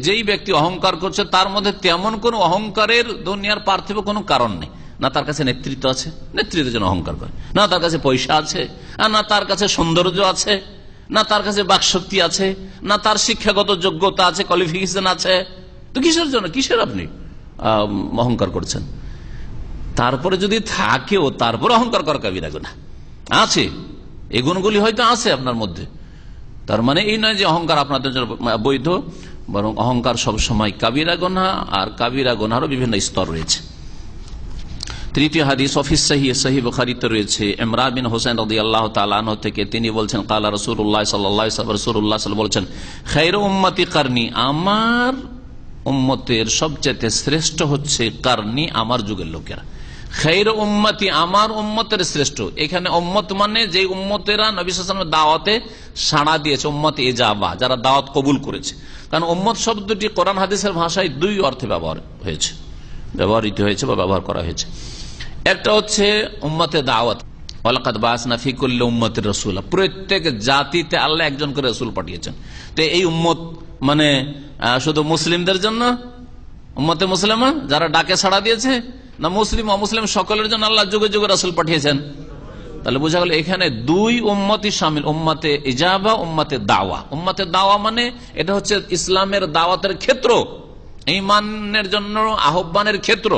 যেই ব্যক্তি অহংকার করছে তার মধ্যে তেমন কোন অহংকারের দুনিয়ার পার্থিব কোনো কারণ নেই, না তার কাছে নেতৃত্ব আছে, নেতৃত্বের জন্য অহংকার করে, না তার কাছে পয়সা আছে, আর না তার কাছে সৌন্দর্য আছে, না তার কাছে বাকশক্তি আছে, না তার শিক্ষাগত যোগ্যতা আছে, কোয়ালিফিকেশন আছে, তো কিসের জন্য, কিসের আপনি অহংকার করছেন? তারপরে যদি থাকেও, তারপরে অহংকার করা কাবিরা গুনাহ আছে, এই গুণগুলি হয়তো আছে আপনার মধ্যে, তার মানে এই নয় যে অহংকার আপনাদের জন্য বৈধ, বরং অহংকার সবসময় কাবিরা গুনাহ, আর কাবিরা গুনাহেরও বিভিন্ন স্তর রয়েছে। তৃতীয় হাদিস অফিস সহিহ বুখারীতে রয়েছে, ইমরান বিন হুসাইন রাদিয়াল্লাহু তাআলা আনহু থেকে, তিনি বলছেন ক্বালা রাসূলুল্লাহ সাল্লাল্লাহু আলাইহি ওয়াসাল্লাম, রাসূলুল্লাহ সাল্লাল্লাহু আলাইহি ওয়াসাল্লাম বলছেন, খায়রু উম্মতি কারনি, আমার উম্মতের সবচেয়ে শ্রেষ্ঠ হচ্ছে কারনি, আমার যুগের লোকেরা। খায়রু উম্মতি, আমার উম্মতের শ্রেষ্ঠ, এখানে উম্মত মানে যে উম্মতেরা নবী সাল্লাল্লাহু আলাইহি ওয়াসাল্লামের দাওয়াতে সাড়া দিয়েছে, উম্মত ইজাবা, যারা দাওয়াত কবুল করেছে। কারণ উম্মত শব্দটি কোরআন হাদিসের ভাষায় দুই অর্থে ব্যবহৃত হয়েছে বা ব্যবহার করা হয়েছে। একটা হচ্ছে উম্মতে দাওয়াত, ওয়ালাকাদ বাআসনা ফি কুল্লি উম্মাতির রাসূলা, প্রত্যেক জাতিতে আল্লাহ একজন করে রাসূল পাঠিয়েছেন। তো এই উম্মত মানে শুধু মুসলিমদের জন্য উম্মতে মুসলিমা যারা ডাকে সাড়া দিয়েছে, না মুসলিম অমুসলিম সকলের জন্য আল্লাহ যুগে যুগে রাসূল পাঠিয়েছেন? তাহলে বোঝা গেল এখানে দুই উম্মতই শামিল, উম্মতে ইজাবা, উম্মতে দাওয়া। উম্মতে দাওয়া মানে এটা হচ্ছে ইসলামের দাওয়াতের ক্ষেত্র, ঈমানের জন্য আহ্বানের ক্ষেত্র।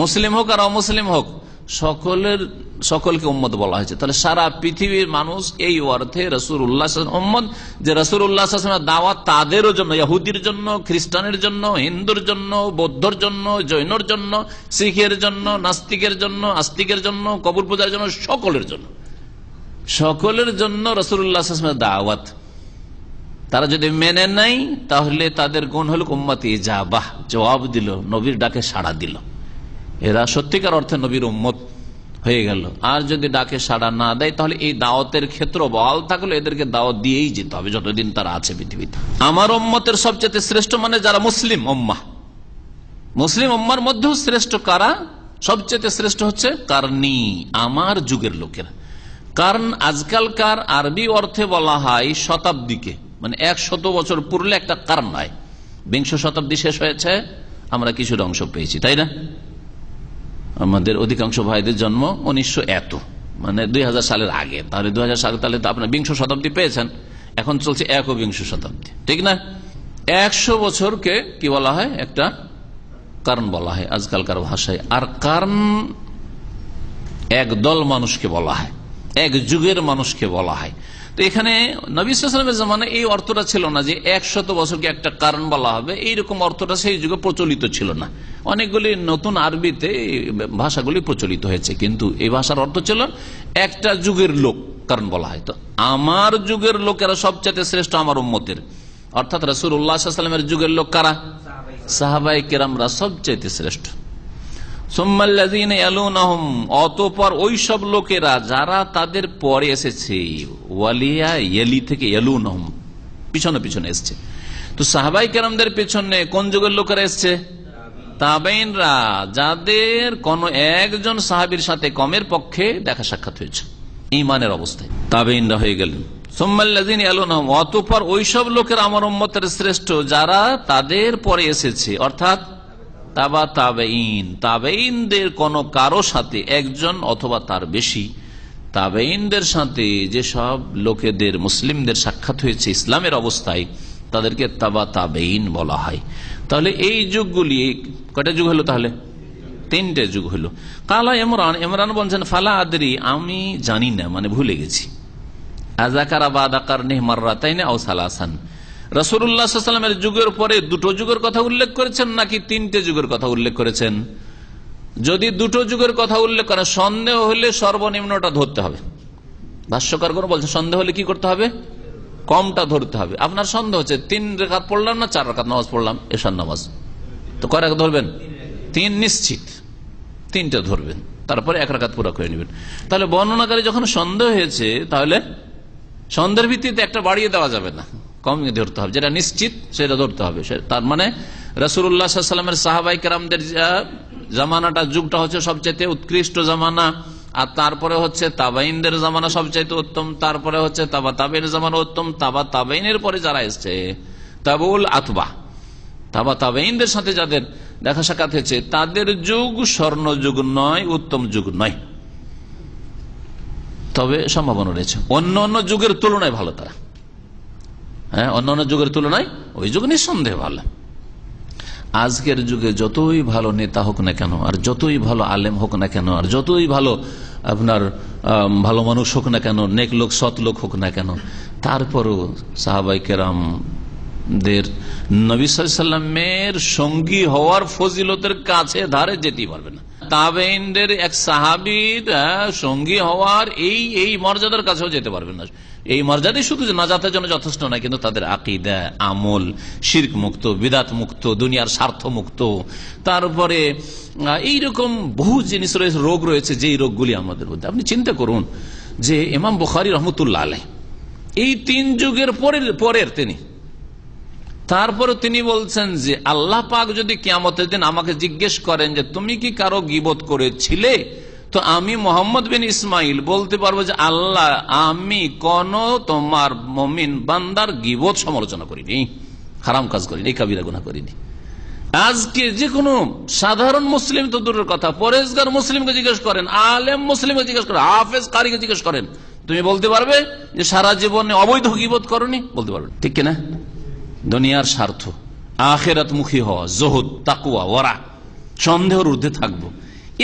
মুসলিম হোক আর অমুসলিম হোক সকলকে উম্মত বলা হয়েছে। তাহলে সারা পৃথিবীর মানুষ এই অর্থে রাসূলুল্লাহ উম্মত, যে রাসূলুল্লাহ দাওয়াত তাদেরও জন্য, ইহুদির জন্য, খ্রিস্টানের জন্য, হিন্দুর জন্য, বৌদ্ধর জন্য, জৈনর জন্য, শিখের জন্য, নাস্তিকের জন্য, আস্তিকের জন্য, কবর পূজার জন্য, সকলের জন্য রাসূলুল্লাহ দাওয়াত। তারা যদি মেনে নেয় তাহলে তাদের গুণ হল উম্মতে ইজাবাহ, জবাব দিল, নবীর ডাকে সাড়া দিল, এরা সত্যিকার অর্থে নবীর উম্মত হয়ে গেল। আর যদি ডাকে সাড়া না দেয় তাহলে এই দাওয়াতের ক্ষেত্র বহাল থাকলে এদেরকে দাওয়াত দিয়েই যেতে হবে যতদিন তারা আছে পৃথিবীতে। আমার উম্মতের সবচেয়ে শ্রেষ্ঠ মানে যারা মুসলিম উম্মাহ। মুসলিম উম্মার মধ্যেও শ্রেষ্ঠ কারা? সবচেয়ে শ্রেষ্ঠ হচ্ছে কারনি, আমার যুগের লোকেরা। কারণ আজকালকার আরবি অর্থে বলা হয় শতাব্দীকে, মানে 100 বছর পূর্বে একটা কারণ হয়। 20 শতাব্দী শেষ হয়েছে, আমরা কিছুটা অংশ পেয়েছি, তাই না? আমাদের অধিকাংশ ভাইদের জন্ম 1900 মানে 2000 সালের আগে। তাহলে 2000 সালে তাহলে তো আপনার 20 শতাব্দী পেয়েছেন, এখন চলছে 21 শতাব্দী, ঠিক না? 100 বছরকে কি বলা হয়? একটা কারণ বলা হয় আজকালকার ভাষায়। আর কারণ এক দল মানুষকে বলা হয়, এক যুগের মানুষকে বলা হয়। তো এখানে নবী সাল্লাল্লাহু আলাইহি ওয়াসাল্লামের জামানায় এই অর্থটা ছিল না যে 100 বছরকে একটা কারণ বলা হবে, এইরকম অর্থটা সেই যুগে প্রচলিত ছিল না। অনেকগুলি নতুন আরবিতে ভাষাগুলি প্রচলিত হয়েছে, কিন্তু এই ভাষার অর্থ ছিল একটা যুগের লোক কারণ বলা হয়। তো আমার যুগের লোকেরা সবচেয়ে শ্রেষ্ঠ আমার উম্মতের, অর্থাৎ রাসূলুল্লাহ সাল্লাল্লাহু আলাইহি ওয়াসাল্লামের যুগের লোক কারা? সাহাবায়ে কেরামরা সবচেয়ে শ্রেষ্ঠ। অতঃপর ওই সব লোকেরা যারা তাদের পরে এসেছে, ওয়ালিয়া ইয়ালি থেকে ইয়ালুনহুম, পিছনে পিছনে এসছে। তো সাহাবায়ে কেরামদের পেছনে কোন যুগের লোকেরা এসছে? তাবেঈনরা, যাদের কোন একজন সাহাবীর সাথে কমের পক্ষে দেখা সাক্ষাৎ হয়েছে ঈমানের অবস্থায়, তাবেঈনরা হয়ে গেলেন। সুম্মাল্লাযীনা ইয়ালুনহুম, অতঃপর ওই সব লোকেরা আমার উম্মতের শ্রেষ্ঠ যারা তাদের পরে এসেছে, অর্থাৎ তাবা তাবেঈন, তাবেঈনদের কোন কারো সাথে একজন অথবা তার বেশি তাবেঈনদের সাথে যে সব লোকেদের মুসলিমদের সাক্ষাৎ হয়েছে ইসলামের অবস্থায়, তাদেরকে তাবা তাবেঈন বলা হয়। তাহলে এই যুগগুলি কয়টা যুগ হলো? তাহলে 3টে যুগ হলো। কালা ইমরান বলছেন ফালা আদরি, আমি জানি না, মানে ভুলে গেছি। আযাকারা বাদা কারনিহি মাররাতাইন আও সালাসান, রাসূলুল্লাহ সাল্লাল্লাহু আলাইহি ওয়াসাল্লামের যুগের পরে 2টো যুগের কথা উল্লেখ করেছেন নাকি 3টে যুগের কথা উল্লেখ করেছেন? যদি 2টো যুগের কথা উল্লেখ করেন, সন্দেহ হলে সর্বনিম্নটা ধরতে হবে। ভাষ্যকার কোন বলছে সন্দেহ হলে কি করতে হবে? কমটা ধরতে হবে। আপনার সন্দেহ হচ্ছে 3 রাকাত পড়লাম না 4 রাকাত নামাজ পড়লাম, এশার নামাজ, তো কয় রাকাত ধরবেন? 3 নিশ্চিত, 3টা ধরবেন, তারপরে 1 রাকাত পুরো করে নেবেন। তাহলে বর্ণনাকারী যখন সন্দেহ হয়েছে, তাহলে সন্দেহের ভিত্তিতে একটা বাড়িয়ে দেওয়া যাবে না, কম ধরতে হবে, যেটা নিশ্চিত সেটা ধরতে হবে। তার মানে রাসূলুল্লাহ সাল্লাল্লাহু আলাইহি ওয়াসাল্লামের সাহাবায়ে কেরামদের জামানাটা, যুগটা হচ্ছে সবচেয়ে উৎকৃষ্ট জামানা, আর তারপরে হচ্ছে তাবেঈনদের জামানা সবচাইতে উত্তম, তারপরে হচ্ছে তাবা তাবেঈনের জামানা উত্তম, তাবা তাবেঈনের পরে যারা এসছে তাবুল আতবা, তাবা তাবেঈনদের সাথে যাদের দেখা সাক্ষাৎ হয়েছে তাদের যুগ স্বর্ণ যুগ নয়, উত্তম যুগ নয়, তবে সম্ভাবনা রয়েছে অন্য অন্য যুগের তুলনায় ভালো তারা। হ্যাঁ, অন্য অন্য যুগের তুলনায় ওই যুগ নিঃসন্দেহে ভালো। আজকের যুগে যতই ভালো নেতা হোক না কেন, আর যতই ভালো আলেম হোক না কেন, আর যতই ভালো আপনার ভালো মানুষ হোক না কেন, নেক লোক সৎ লোক হোক না কেন, তারপরও সাহাবায়ে কেরামদের নবী সাল্লাল্লাহু আলাইহি ওয়াসাল্লামের সঙ্গী হওয়ার ফজিলতের কাছে ধারে যেতেই পারবে না। তাবেঈনদের এক সাহাবীর সঙ্গী হওয়ার এই মর্যাদার কাছেও যেতে পারবে না। এই মর্যাদাই শুধু নাজাতের জন্য যথেষ্ট নয়, কিন্তু তাদের আকীদা, আমল, শিরক মুক্ত, বিদআত মুক্ত, দুনিয়ার স্বার্থ মুক্ত, তারপরে এইরকম বহু জিনিস রয়েছে, রোগ রয়েছে, যেই রোগগুলি আমাদের মধ্যে। আপনি চিন্তা করুন যে ইমাম বুখারী রাহমাতুল্লাহ আলাইহি এই 3 যুগের পরের তিনি, তারপরে তিনি বলছেন যে আল্লাহ পাক যদি কিয়ামতের দিন আমাকে জিজ্ঞেস করেন যে তুমি কি কারো গীবত করেছিলে, তো আমি মোহাম্মদ বিন ইসমাইল বলতে পারবো যে আল্লাহ, আমি কোন তোমার মুমিন বান্দার গীবত সমালোচনা করিনি, হারাম কাজ করিনি, কাবিরা গুনাহ করিনি। আজকে যে কোনো সাধারণ মুসলিম তো দূরের কথা, পরেজগার মুসলিমকে জিজ্ঞেস করেন, আলেম মুসলিমকে জিজ্ঞেস করেন, হাফেজ কারিকে জিজ্ঞেস করেন, তুমি বলতে পারবে যে সারা জীবনে অবৈধ গীবত করনি? বলতে পারবে, ঠিক কিনা? দুনিয়ার স্বার্থ, আখিরাত মুখী হওয়া, জহুদ, তাকওয়া, ওয়ারা, সন্দেহের ঊর্ধ্বে থাকবো,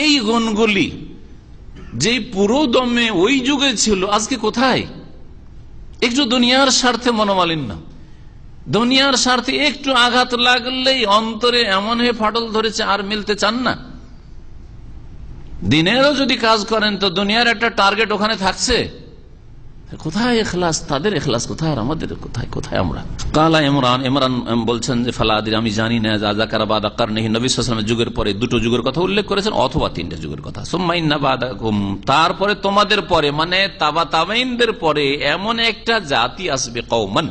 এই গুণগুলি যে পুরো দমে ওই যুগে ছিল, আজকে কোথায়? একটু দুনিয়ার স্বার্থে মনোমালিন্য, দুনিয়ার স্বার্থে একটু আঘাত লাগলেই অন্তরে এমন হয়ে ফাটল ধরেছে, আর মিলতে চান না। দিনেরও যদি কাজ করেন তো দুনিয়ার একটা টার্গেট ওখানে থাকছে। কোথায় এখলাস? তাদের এখলাস কোথায় আর আমাদের কোথায়? কোথায় আমরা? কালা ইমরান, ইমরান বলছেন যে ফালাদির, আমি জানি না যাকার বাদা কারণে নবী সাল্লাল্লাহু আলাইহি ওয়াসাল্লামের যুগের পরে দুটো যুগের কথা উল্লেখ করেছেন, অথবা তিনটা যুগের কথা। সুম্মা ইন্না বাদাকুম, তারপরে তোমাদের পরে, মানে তাবা তাবেঈনদের পরে এমন একটা জাতি আসবে, কওমান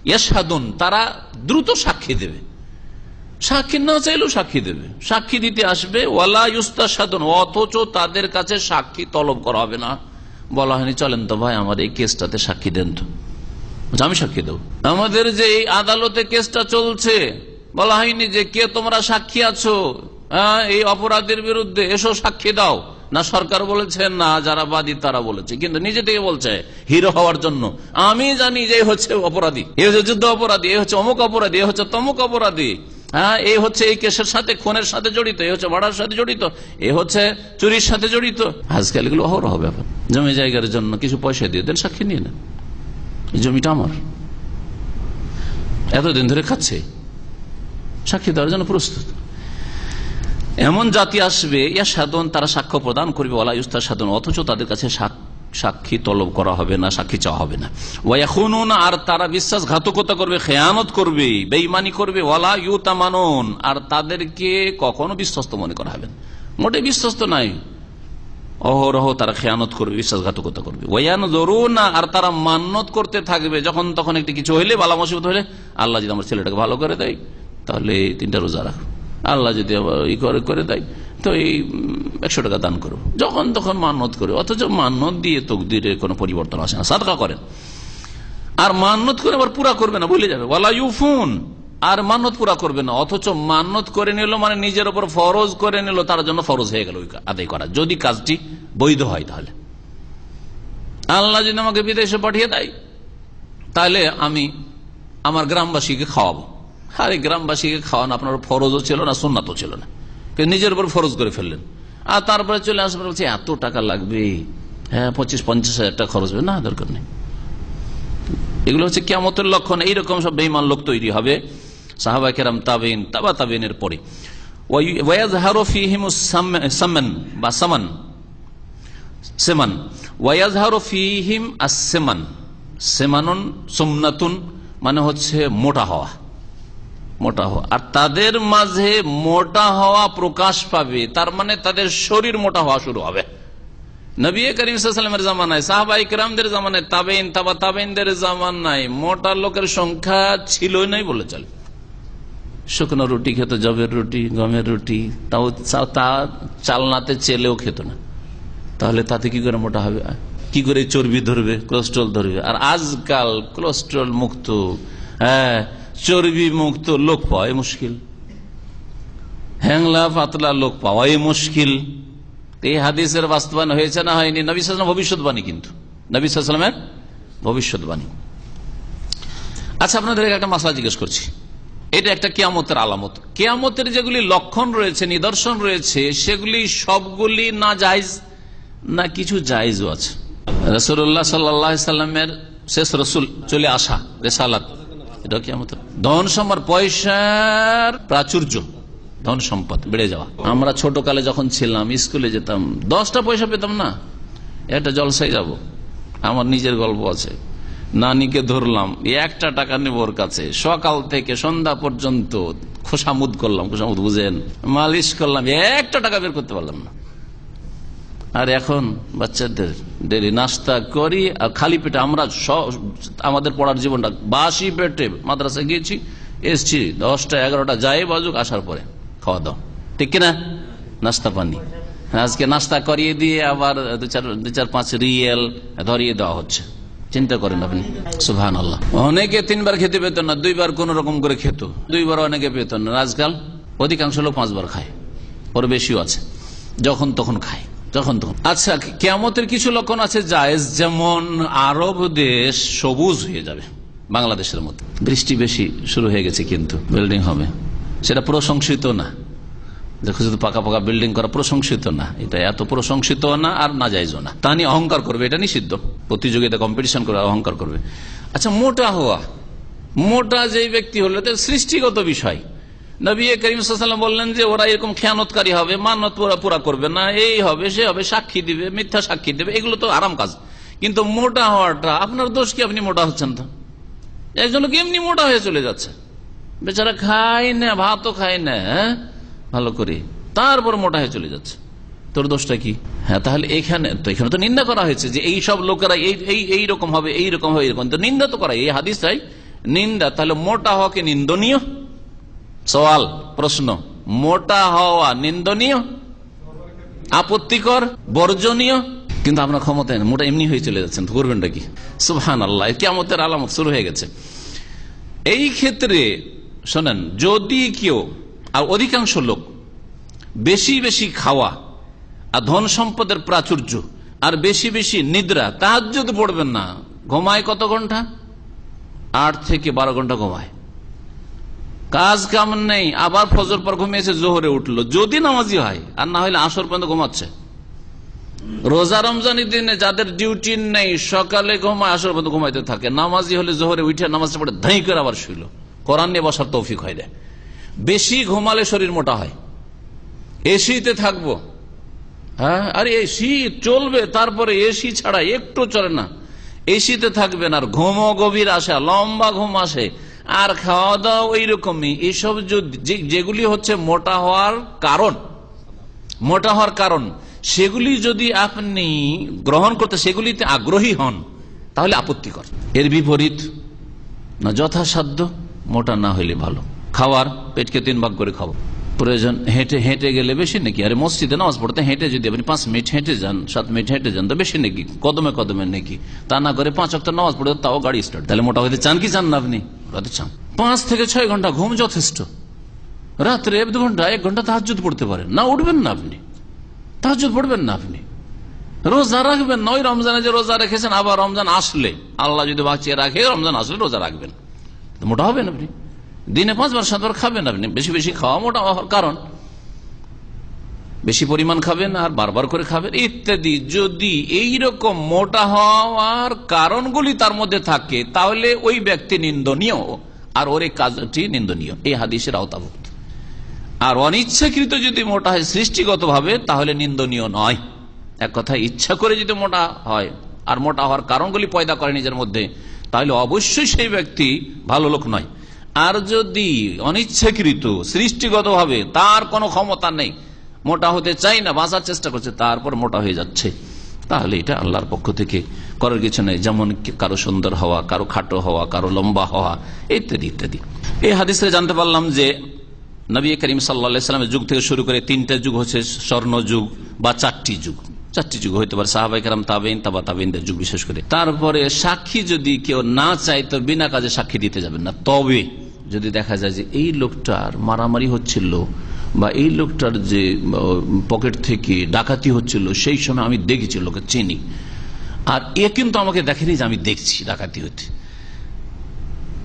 ইয়াশহাদুন, তারা দ্রুত সাক্ষী দেবে, সাক্ষী না চাইলেও সাক্ষী দেবে, সাক্ষী দিতে আসবে। ওয়ালা ইউস্তাশহাদুন, অথচ তাদের কাছে সাক্ষী তলব করা হবে না। বলা হয়নি চলেন তো ভাই আমার এই কেসটাতে সাক্ষী দেন, তো আমি সাক্ষী দেব। আমাদের যে এই আদালতে কেসটা চলছে, বলা হয়নি যে কে তোমরা সাক্ষী আছো এই অপরাধের বিরুদ্ধে, এসো সাক্ষী দাও। না সরকার বলেছে, না যারা বাদী তারা বলেছে, কিন্তু নিজে থেকে বলছে হিরো হওয়ার জন্য। আমি জানি যে হচ্ছে অপরাধী, এ হচ্ছে যুদ্ধ অপরাধী, এ হচ্ছে অমুক অপরাধী, এ হচ্ছে তমুক অপরাধী, এই হচ্ছে এই কেসের সাথে, খুনের সাথে জড়িত, এ হচ্ছে ভাড়ার সাথে জড়িত, এ হচ্ছে চুরির সাথে জড়িত। আজকাল এগুলো অহরহ ব্যাপার। জমি জায়গার জন্য কিছু পয়সা দিয়ে দেন, সাক্ষী নিয়ে নেন, এই জমিটা আমার, এতদিন ধরে খাচ্ছে, সাক্ষী দেওয়ার জন্য প্রস্তুত। এমন জাতি আসবে, ইয়াশহাদুন, তারা সাক্ষ্য প্রদান করবে, ওয়ালা ইউস্তাশহাদুন, অথচ তাদের কাছে সাক্ষী তলব করা হবে না, সাক্ষী চাওয়া হবে না। ওয়ায়াখুনুন, আর তারা বিশ্বাসঘাতকতা করবে, খেয়ানত করবে, বেঈমানি করবে। ওয়ালা ইউতামানুন, আর তাদেরকে কখনো বিশ্বস্ত মনে করা হবে না, মোটে বিশ্বস্ত নাই, অহরহ তারা খেয়ানত করবে, বিশ্বাসঘাতকতা করবে। ওয়ায়ানজুরুনা, আর তারা মান্যত করতে থাকবে, যখন তখন একটি কিছু হইলে, বালা মুসিবত হইলে, আল্লাহ যদি আমার ছেলেটাকে ভালো করে দেয় তাহলে 3টা রোজা রাখো, আল্লাহ যদি করে দেয় তো এই 100 টাকা দান করো, যখন তখন মান্যত করে। অথচ মান্যত দিয়ে তকদিরের কোনো পরিবর্তন আসে না। সাদকা করেন আর মান্যত করে আবার পুরা করবে না, ভুলে যাবে। ওয়ালা ইউফুন, আর মান্যত পুরা করবে না, অথচ মান্যত করে নিল মানে নিজের উপর ফরজ করে নিল, তার জন্য ফরজ হয়ে গেল আদায় করা, যদি কাজটি বৈধ হয়। তাহলে আল্লাহ যদি আমাকে বিদেশে পাঠিয়ে দেয় তাহলে আমি আমার গ্রামবাসীকে খাওয়াবো। আরে গ্রামবাসীকে খাওয়ানো আপনার ফরজও ছিল না, সুন্নাতও ছিল না, নিজের উপর ফরজ করে ফেললেন। আর তারপরে চলে আসবে বলছে এত টাকা লাগবে, হ্যাঁ 25-50 হাজার টাকা খরচ হবে, না দরকার নেই। এগুলো হচ্ছে কিয়ামতের লক্ষণ। এইরকম সব বেঈমান লোক তৈরি হবে সাহাবা কেরাম, তাবেইন, তাবা তাবেইনের পরে। ওয়ায়াযহারু ফীহিমুস সামান বা সামান, সেমান, ওয়ায়াযহারু ফীহিম আস-সামান, সেমানুন সুমনাতুন, মানে হচ্ছে মোটা হওয়া, মোটা হওয়া। আর তাদের মাঝে মোটা হওয়া প্রকাশ পাবে, তার মানে তাদের শরীর মোটা হওয়া শুরু হবে। নবী করিম সাল্লাল্লাহু আলাইহি ওয়াসাল্লামের জামানায়, সাহাবায়ে কেরামদের জামানায়, তাবেইন, তাবা তাবেইনদের জামানায় মোটা লোকের সংখ্যা ছিলই নাই বলে চলে। শুকনো রুটি খেত, জবের রুটি, গমের রুটি, তাও তা চালনাতে চেলেও খেত না। তাহলে তাতে কি করে মোটা হবে? কি করে চর্বি ধরবে, কোলেস্ট্রল ধরবে? আর আজকাল কোলেস্ট্রল মুক্ত, চর্বি মুক্ত লোক পাওয়াই মুশকিল, হ্যাংলা পাতলা লোক পাওয়াই মুশকিল। এই হাদিসের বাস্তবায়ন হয়েছে না হয়নি? নবী সাল্লাল্লাহু আলাইহি ওয়াসাল্লাম ভবিষ্যৎবাণী, কিন্তু নবী সাল্লাল্লাহু আলাইহি ওয়াসাল্লামের ভবিষ্যৎবাণী। আচ্ছা, আপনাদের একটা মাসলা জিজ্ঞেস করছি, এটা একটা কিয়ামতের আলামত। কিয়ামতের যেগুলি লক্ষণ রয়েছে, নিদর্শন রয়েছে, সেগুলি সবগুলি না জায়েজ, না কিছু জায়েজও আছে? রাসূলুল্লাহ সাল্লাল্লাহু আলাইহি ওয়াসাল্লামের শেষ রাসূল চলে আসা, রিসালাত, এটা কিয়ামতের। ধন সম্পদ, পয়সার প্রাচুর্য, ধন সম্পদ বেড়ে যাওয়া। আমরা ছোট কালে যখন ছিলাম, স্কুলে যেতাম, 10টা পয়সা পেতাম না, একটা জলসায় যাব। আমার নিজের গল্প আছে, নানিকে ধরলাম, 1টা টাকা নেব ওর কাছে, সকাল থেকে সন্ধ্যা পর্যন্ত খোসামুদ করলাম, খোসামুদ বুঝেন, মালিশ করলাম, 1টা টাকা বের করতে পারলাম না। আর এখন বাচ্চাদের ডেলি নাস্তা করি আর খালি পেটে, আমরা আমাদের পড়ার জীবনটা বাসি পেটে মাদ্রাসা গিয়েছি, এসছি 10টা 11টা যাই বাজুক, আসার পরে খাওয়া দাও, ঠিক কিনা? নাস্তা পানি। আজকে নাস্তা করিয়ে দিয়ে আবার 2-4-5 রিয়েল ধরিয়ে দেওয়া হচ্ছে, চিন্তা করেন আপনি, সুবহানাল্লাহ। অনেকে 3 বার খেতে পেত না, 2 বার কোন রকম করে খেত, 2 বার অনেকে পেত না। আজকাল অধিকাংশ লোক 5 বার খায়, ওর বেশিও আছে, যখন তখন খায়, যখন তখন। আচ্ছা, কিয়ামতের কিছু লক্ষণ আছে জায়েজ, যেমন আরব দেশ সবুজ হয়ে যাবে বাংলাদেশের মতো, বৃষ্টি বেশি শুরু হয়ে গেছে, কিন্তু বিল্ডিং হবে, সেটা প্রশংসিত না। দেখো, শুধু পাকা পাকা বিল্ডিং করা প্রশংসিত না, এটা এত প্রশংসিত না আর না যাইজও না। তা নিয়ে অহংকার করবে, এটা নিষিদ্ধ, প্রতিযোগিতা কম্পিটিশন করে অহংকার করবে। আচ্ছা, মোটা হওয়া, মোটা যেই ব্যক্তি হলে তো সৃষ্টিগত বিষয়। নবী করিম সাল্লাল্লাহু আলাইহি ওয়াসাল্লাম বললেন যে ওরা এরকম খেয়ানতকারী হবে, মান্নত পুরা করবে না, এই হবে সে হবে, সাক্ষী দিবে, মিথ্যা সাক্ষী দেবে, এগুলো তো আরাম কাজ। কিন্তু মোটা হওয়াটা আপনার দোষ কি? আপনি মোটা হচ্ছেন তো, একজন লোক এমনি মোটা হয়ে চলে যাচ্ছে, বেচারা খায় না, ভাতও খায় না ভালো করে, তারপর মোটা হয়ে চলে যাচ্ছে, তোর দোষটা কি? হ্যাঁ, তাহলে এখানে তো নিন্দা করা হয়েছে যে এই সব লোকেরা এইরকম হবে, এইরকম হবে, এইরকম, তো নিন্দা তো করা, এই হাদিসটাই নিন্দা। তাহলে মোটা হওয়া কি নিন্দনীয়? সওয়াল, প্রশ্ন, মোটা হওয়া নিন্দনীয়, আপত্তিকর, বর্জনীয়? কিন্তু আপনার ক্ষমতা নেই, মোটা এমনি হয়ে চলে যাচ্ছেন, করবেনটা কি? সুবহানাল্লাহ, কিয়ামতের আলামত শুরু হয়ে গেছে। এই ক্ষেত্রে শোনেন, যদি কেউ, আর অধিকাংশ লোক বেশি বেশি খাওয়া আর ধন সম্পদের প্রাচুর্য আর বেশি বেশি নিদ্রা, তাহাজ্জুদ পড়বেন না, ঘুমায় কত ঘন্টা? 8 থেকে 12 ঘন্টা ঘুমায়, কাজ কাম নেই, আবার ফজর পর ঘুমিয়েছে, জোহরে উঠলো, যদি নামাজি হয়, আর না হলে আসর পর্যন্ত ঘুমাচ্ছে। রোজা রমজানের দিনে যাদের ডিউটি নেই, সকালে ঘুমায়, আসর পর্যন্ত ঘুমাইতে থাকে, নামাজি হলে জোহরে উঠে নামাজটা পড়ে ধাই করে আবার শুইল, কোরআন নিয়ে বসার তৌফিক হয় না। বেশি ঘুমালে শরীর মোটা হয়। এসিতে থাকবো, হ্যাঁ, আরে এসি চলবে, তারপরে এসি ছাড়া একটু চলে না, এসিতে থাকবেন, আর ঘুমও গভীর আসে, লম্বা ঘুম আসে, আর খাওয়া দাওয়া ওই রকমই। এইসব যেগুলি হচ্ছে মোটা হওয়ার কারণ, সেগুলি যদি আপনি গ্রহণ করতে, সেগুলিতে আগ্রহী হন, তাহলে আপত্তিকর। এর বিপরীত না, যথাসাধ্য মোটা না হইলে ভালো। খাওয়ার পেটকে 3 ভাগ করে খাবো, প্রয়োজন হেঁটে গেলে বেশি নাকি? আরে মসজিদে নামাজ পড়তে হেঁটে যদি আপনি 5 মিনিট হেঁটে যান, 7 মিনিট হেঁটে যান, তো বেশি নাকি? কদমে কদমে নাকি? তা না করে 5 ওয়াক্ত নামাজ পড়ে তাও গাড়ি স্টার্ট। তাহলে মোটা হইতে চান কি চান না? আপনি হতে চান। 5 থেকে 6 ঘন্টা ঘুম যথেষ্ট। রাত্রে 2 ঘন্টা 1 ঘন্টা তাহাজ্জুদ পড়তে পারেন না, উঠবেন না আপনি, তাহাজ্জুদ পড়বেন না আপনি। রোজা রাখবেন না, ওই রমজানে যে রোজা রেখেছেন, আবার রমজান আসলে, আল্লাহ যদি বাঁচিয়ে রাখে, রমজান আসলে রোজা রাখবেন, মোটা হবেন আপনি। দিনে 5 বার 7 বার খাবেন আপনি, বেশি বেশি খাওয়া মোটা হওয়ার কারণ, বেশি পরিমাণ খাবেন আর বারবার করে খাবেন ইত্যাদি। যদি এইরকম মোটা হওয়ার কারণগুলি তার মধ্যে থাকে, তাহলে ওই ব্যক্তি নিন্দনীয়, আর ওর এই কাজটি নিন্দনীয়, এই হাদিসের আওতাভুক্ত। আর অনিচ্ছাকৃত যদি মোটা হয় সৃষ্টিগত ভাবে, তাহলে নিন্দনীয় নয়। এক কথা, ইচ্ছা করে যদি মোটা হয় আর মোটা হওয়ার কারণগুলি পয়দা করে নিজের মধ্যে, তাহলে অবশ্যই সেই ব্যক্তি ভালো লোক নয়। আর যদি অনিচ্ছাকৃত, সৃষ্টিগত ভাবে তার কোনো ক্ষমতা নেই, মোটা হতে চাই না, বাঁচার চেষ্টা করছে, তারপর মোটা হয়ে যাচ্ছে, তাহলে এটা আল্লাহর পক্ষ থেকে করার কিছু নেই। যেমন কারো সুন্দর হওয়া, কারো খাটো হওয়া, কারো লম্বা হওয়া, ইত্যাদি ইত্যাদি। এই হাদিসে জানতে পারলাম যে নবী করিম সাল্লাল্লাহু আলাইহি ওয়াসাল্লামের যুগ থেকে শুরু করে 3টা যুগ হচ্ছে স্বর্ণ যুগ বা 4টি যুগ হইতে পারে, সাহাবায়ে কেরাম, তাবেঈন, তাবা তাবেঈনদের যুগ বিশেষ করে। তারপরে সাক্ষী যদি কেউ না চায়, তো বিনা কাজে সাক্ষী দিতে যাবেন না। তবে যদি দেখা যায় যে এই লোকটার মারামারি হচ্ছিল, বা এই লোকটার যে পকেট থেকে ডাকাতি হচ্ছিল, সেই সময় আমি দেখেছি, লোকে চিনি, আর এ কিন্তু আমাকে দেখেনি যে আমি দেখছি ডাকাতি হচ্ছে,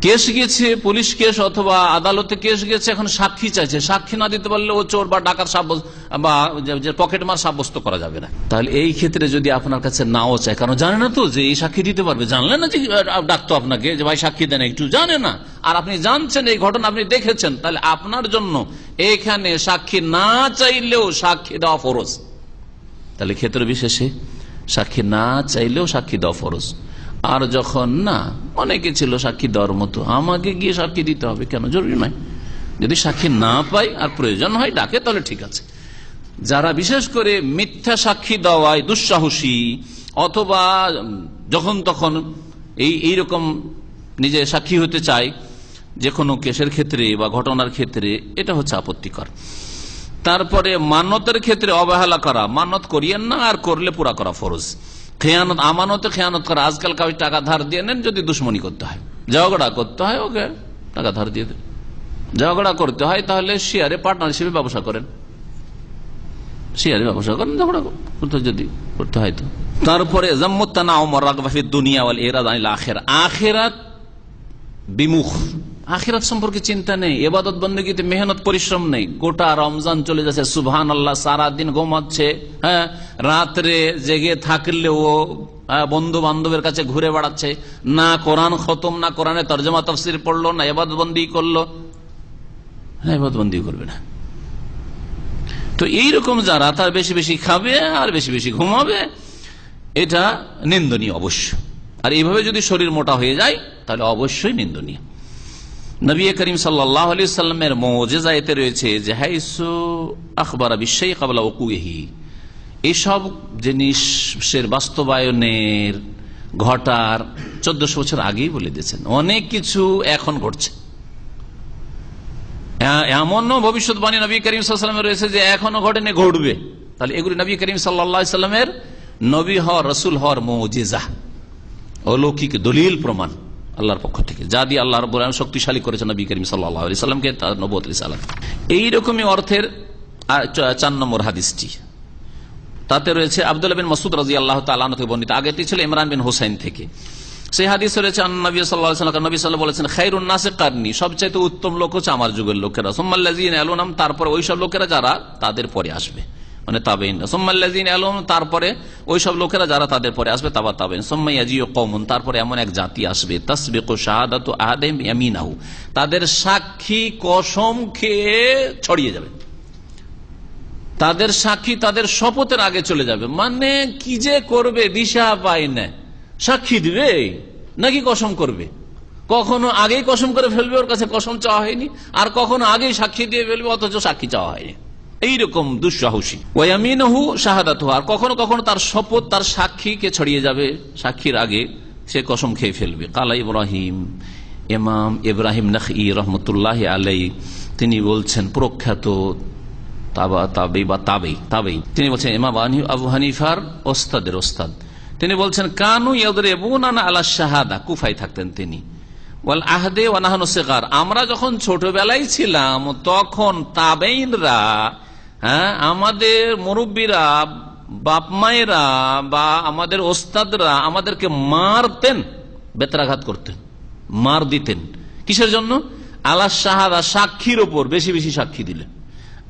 কেস গেছে, পুলিশ কেস অথবা আদালতে কেস গেছে, এখন সাক্ষী চাইছে, সাক্ষী না দিতে পারলে ও চোর বা ডাকাত বা পকেট মার সাব্যস্ত করা যাবে না। তাহলে এই ক্ষেত্রে যদি আপনার কাছে নাও চায়, কারণ জানে না তো যে এই সাক্ষী দিতে পারবে, জানলেন না যে ডাকতো আপনাকে যে ভাই সাক্ষী দেন একটু, জানে না, আর আপনি জানছেন এই ঘটনা আপনি দেখেছেন, তাহলে আপনার জন্য এখানে সাক্ষী না চাইলেও সাক্ষী দেওয়া ফরজ। তাহলে ক্ষেত্র বিশেষে সাক্ষী না চাইলেও সাক্ষী দেওয়া ফরজ। আর যখন না, অনেকে ছিল সাক্ষী দেওয়ার মতো, আমাকে গিয়ে সাক্ষী দিতে হবে কেন? জরুরি নয়। যদি সাক্ষী না পাই আর প্রয়োজন হয় ডাকে, তাহলে ঠিক আছে। যারা বিশেষ করে মিথ্যা সাক্ষী দেওয়ায় দুঃসাহসী, অথবা যখন তখন এইরকম নিজে সাক্ষী হতে চায় যে কোনো কেসের ক্ষেত্রে বা ঘটনার ক্ষেত্রে, এটা হচ্ছে আপত্তিকর। তারপরে মান্যতের ক্ষেত্রে অবহেলা করা, মান্যত করিয়েন না, আর করলে পুরা করা ফরজ। খেয়ানত, আমানতে খেয়ানত করা। আজকাল কাউকে টাকা ধার দিয়ে নেন, যদি দুশ্মনী করতে হয়, ঝগড়া করতে হয়, ওকে টাকা ধার দিয়ে দেন। ঝগড়া করতে হয় তাহলে শেয়ারে পার্টনারশিপে ব্যবসা করেন, শেয়ারে ব্যবসা করেন, ঝগড়া করতে যদি করতে হয় তো। তারপরে আখিরাত বিমুখ, আখিরাত সম্পর্কে চিন্তা নেই, ইবাদত বন্দেগীতে মেহনত পরিশ্রম নেই। গোটা রমজান চলে যাচ্ছে, সুবহানাল্লাহ, সারাদিন ঘুমাচ্ছে, হ্যাঁ, রাত্রে জেগে থাকলেও বন্ধু বান্ধবের কাছে ঘুরে বেড়াচ্ছে, না কোরআন খতম, না কোরআনের তরজমা তাফসীর পড়লো, না ইবাদত বন্দি করলো, হ্যাঁ ইবাদত বন্দি করবে না। তো এইরকম যারা, তার বেশি বেশি খাবে আর বেশি বেশি ঘুমাবে, এটা নিন্দনীয় অবশ্য। আর এইভাবে যদি শরীর মোটা হয়ে যায় তাহলে অবশ্যই নিন্দনীয়। নবী করিম সাল্লাল্লাহু আলাইহি সাল্লামের মুজিজা এতে রয়েছে যে হাইসু আখবারা বিশাই ক্বাবলা উকুহি, এইসব জিনিসের বাস্তবায়নের ঘটার 1400 বছর আগেই বলে দিয়েছেন। অনেক কিছু এখন ঘটছে, এমনও ভবিষ্যৎবাণী নবী করিম সাল্লাল্লাহু আলাইহি ওয়াসাল্লামের রয়েছে যে এখনো ঘটেনি, ঘটবে। তাহলে এগুলি নবী করিম সাল্লাল্লাহু আলাইহি সাল্লামের নবী হওয়ার, রাসূল হওয়ার মুজিজা, অলৌকিক দলিল প্রমাণ আল্লাহর পক্ষ থেকে, যা দিয়ে আল্লাহ রাব্বুল আলামিন শক্তিশালী করেছেন নবী করিম সাল্লাল্লাহু আলাইহি সাল্লামকে, তার নবুয়ত রিসালাত। এইরকমই অর্থের 4 নম্বর হাদিসটি, তাতে রয়েছে আব্দুল্লাহ বিন মাসউদ রাদিয়াল্লাহু তাআলা আনহু থেকে বর্ণিত। আগেরটি ছিল ইমরান বিন হুসাইন থেকে। সেই হাদিস রয়েছে নবী সাল্লাল্লাহু আলাইহি ওয়াসাল্লাম, নবী সাল্লাল্লাহু বলেছেন, খায়রুন নাসি কারনি, সবচেয়ে উত্তম লোক হচ্ছে আমার যুগের লোকেরা, সুম্মাল্লাযিনা ইয়ালুনহুম, তারপরে ওইসব লোকেরা যারা তাদের পরে আসবে, মানে তাবেঈন, সুম্মাল্লাযিনা ইয়ালুনহুম, তারপরে ওইসব লোকেরা যারা তাদের পরে আসবে, তাবা তাবেঈন, সুম্মা ইয়াজিউ কওমুন, তারপরে এমন এক জাতি আসবে, তাসবিকু শাহাদাতু আহাদিহিম ইয়ামিনাহু, তাদের সাক্ষী কসম খেয়ে ছড়িয়ে যাবে, তাদের সাক্ষী তাদের শপথের আগে চলে যাবে। মানে কি যে করবে দিশা পায় না, সাক্ষী দিবে নাকি কসম করবে, কখনো আগেই কসম করে ফেলবে, ওর কাছে কসম চাওয়া হয়নি, আর কখনো আগেই সাক্ষী দিয়ে ফেলবে অথচ সাক্ষী চাওয়া হয়নি, এইরকম দুঃসাহসী। ওয়ামিনহু শাহাদাতু, আর কখনো কখনো তার শপথ তার সাক্ষীকে ছড়িয়ে যাবে, সাক্ষীর আগে সে কসম খেয়ে ফেলবে। কালা ইব্রাহিম, ইমাম ইব্রাহিম নাখঈ রহমতুল্লাহি আলাইহি তিনি বলছেন, প্রখ্যাত তাবেঈ, তিনি বলছেন ইমাম আবু হানিফার ওস্তাদের ওস্তাদ, তিনি বলছেন, কানু ইয়াদরিবুনা আলা শাহাদা, কুফায় থাকতেন তিনি, ওয়াল আহদে ওয়া নাহনু সিগার, আমরা যখন ছোটবেলায় ছিলাম তখন তাবেঈনরা, হ্যাঁ, আমাদের মুরব্বীরা, বাপ মায়েরা বা আমাদের ওস্তাদরা আমাদেরকে মারতেন, বেত্রাঘাত করতেন, মার দিতেন, কিসের জন্য? আলা শাহাদা, সাক্ষীর ওপর, বেশি বেশি সাক্ষী দিলে,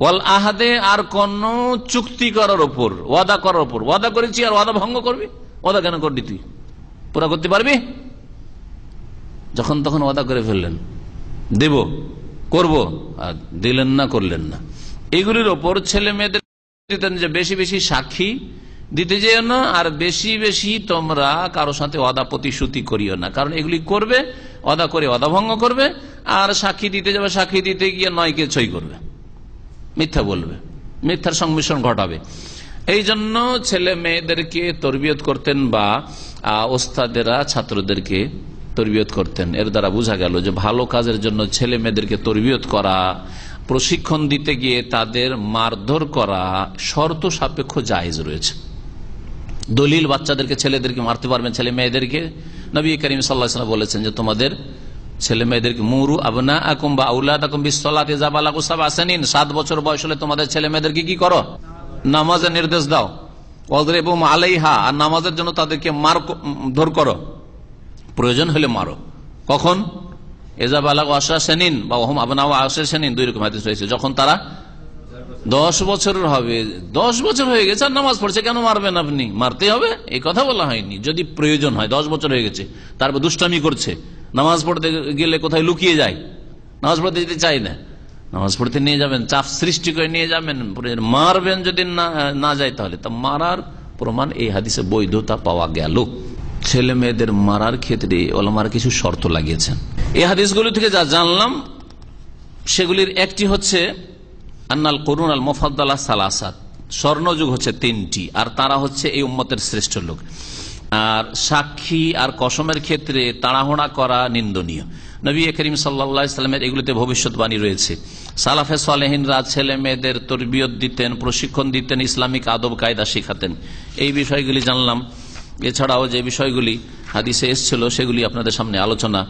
ওয়াল আহাদে, আর কোন চুক্তি করার ওপর, ওয়াদা করার ওপর, ওয়াদা করেছি আর ওয়াদা ভঙ্গ করবি, ওয়াদা কেন করবি, তুই পুরা করতে পারবি? যখন তখন ওয়াদা করে ফেললেন, দেব, করব, আর দিলেন না, করলেন না। এগুলির ওপর ছেলে মেয়েদের দিতেন যে বেশি বেশি সাক্ষী দিতে যেও না, আর বেশি বেশি তোমরা কারো সাথে ওয়াদা প্রতিশ্রুতি করিও না, কারণ এগুলি করবে, ওয়াদা করে ওয়াদা ভঙ্গ করবে, আর সাক্ষী দিতে যাবে, সাক্ষী দিতে গিয়ে নয়কে ছই করবে, মিথ্যা বলবে, মিথ্যার সংমিশ্রণ ঘটাবে। এই জন্য ছেলে মেয়েদেরকে তরবিয়ত করতেন, বা ওস্তাদেরা ছাত্রদেরকে তরবিয়ত করতেন। এর দ্বারা বোঝা গেল যে ভালো কাজের জন্য ছেলে মেয়েদেরকে তরবিয়ত করা, প্রশিক্ষণ দিতে গিয়ে তাদের মারধর করা শর্ত সাপেক্ষ জায়েজ রয়েছে। দলিল, বাচ্চাদেরকে, ছেলেদেরকে মারতে পারবেন, ছেলে মেয়েদেরকে নবী করিম সাল্লাল্লাহু আলাইহি ওয়াসাল্লাম বলেছেন যে তোমাদের ছেলে মেয়েদেরকে মুরু আবনাআকুম বা আওলাদাকুম বিসসালাতি ইযা বালাগু 7 সিনিন, 7 বছর বয়স হলে তোমাদের ছেলে মেয়েদেরকে কি করো? নামাজের নির্দেশ দাও। ওয়াজরিবুম আলাইহা, আর নামাজের জন্য তাদেরকে মারধর করো, প্রয়োজন হলে মারো। কখন? ইযা বালাগু 10 সিনিন বা হুম আবনাউ 10 সিনিন, দুই রকম হাদিস রয়েছে। যখন তারা 10 বছরের হবে, 10 বছর হয়ে গেছে আর নামাজ পড়ছে, কেন মারবেন আপনি? মারতে হবে এই কথা বলা হয়নি। যদি প্রয়োজন হয়, 10 বছর হয়ে গেছে, তারপর দুষ্টামি করছে, নামাজ পড়তে গেলে কোথায় লুকিয়ে যায়, নামাজ পড়তে যেতে চাই না, নামাজ পড়তে নিয়ে যাবেন, চাপ সৃষ্টি করে নিয়ে যাবেন, মারবেন। যদি না যায় তাহলে তা মারার প্রমাণ এই হাদিসে বৈধতা পাওয়া গেল। ছেলে মেয়েদের মারার ক্ষেত্রে ওলামারা কিছু শর্ত লাগিয়েছেন। এই হাদিসগুলি থেকে যা জানলাম সেগুলির একটি হচ্ছে আন্নাল কুরুন আল মুফাদ্দালা সালাসাত, স্বর্ণযুগ হচ্ছে 3টি, আর তারা হচ্ছে এই উম্মতের শ্রেষ্ঠ লোক। আর সাক্ষী আর কসমের ক্ষেত্রে তাড়াহুড়া করা নিন্দনীয়। নবী করিম সাল্লাল্লাহু আলাইহি ওয়াসাল্লামের এগুলোতে ভবিষ্যৎবাণী রয়েছে। সালাফে সালেহিনরা ছেলে মেয়েদের তরবিয়ত দিতেন, প্রশিক্ষণ দিতেন, ইসলামিক আদব কায়দা শিখাতেন। এই বিষয়গুলি জানলাম। এছাড়াও যে বিষয়গুলি হাদিসে এসেছিল সেগুলি আপনাদের সামনে আলোচনা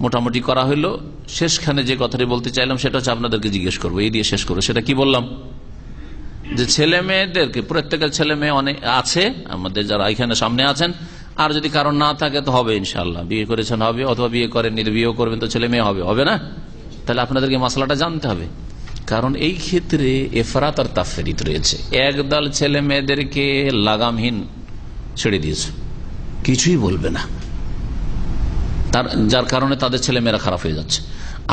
মোটামুটি করা হইলো। শেষখানে যে কথাটি বলতে চাইলাম সেটা হচ্ছে আপনাদেরকে জিজ্ঞেস করবো, এই দিয়ে শেষ করবো। সেটা কি বললাম, যে ছেলে মেয়েদেরকে, প্রত্যেকের ছেলে মেয়ে অনেক আছে আমাদের যারা এখানে সামনে আছেন, আর যদি কারণ না থাকে তো হবে ইনশাল্লাহ, বিয়ে করেছেন হবে, অথবা বিয়ে করেননি বিয়েও করবেন তো ছেলে মেয়ে হবে, হবে না? তাহলে আপনাদেরকে মশলাটা জানতে হবে, কারণ এই ক্ষেত্রে এফরাত আর তাফরিত রয়েছে। একদল ছেলে মেয়েদেরকে লাগামহীন ছেড়ে দিয়েছে, কিছুই বলবে না, যার কারণে তাদের ছেলে মেয়েরা খারাপ হয়ে যাচ্ছে।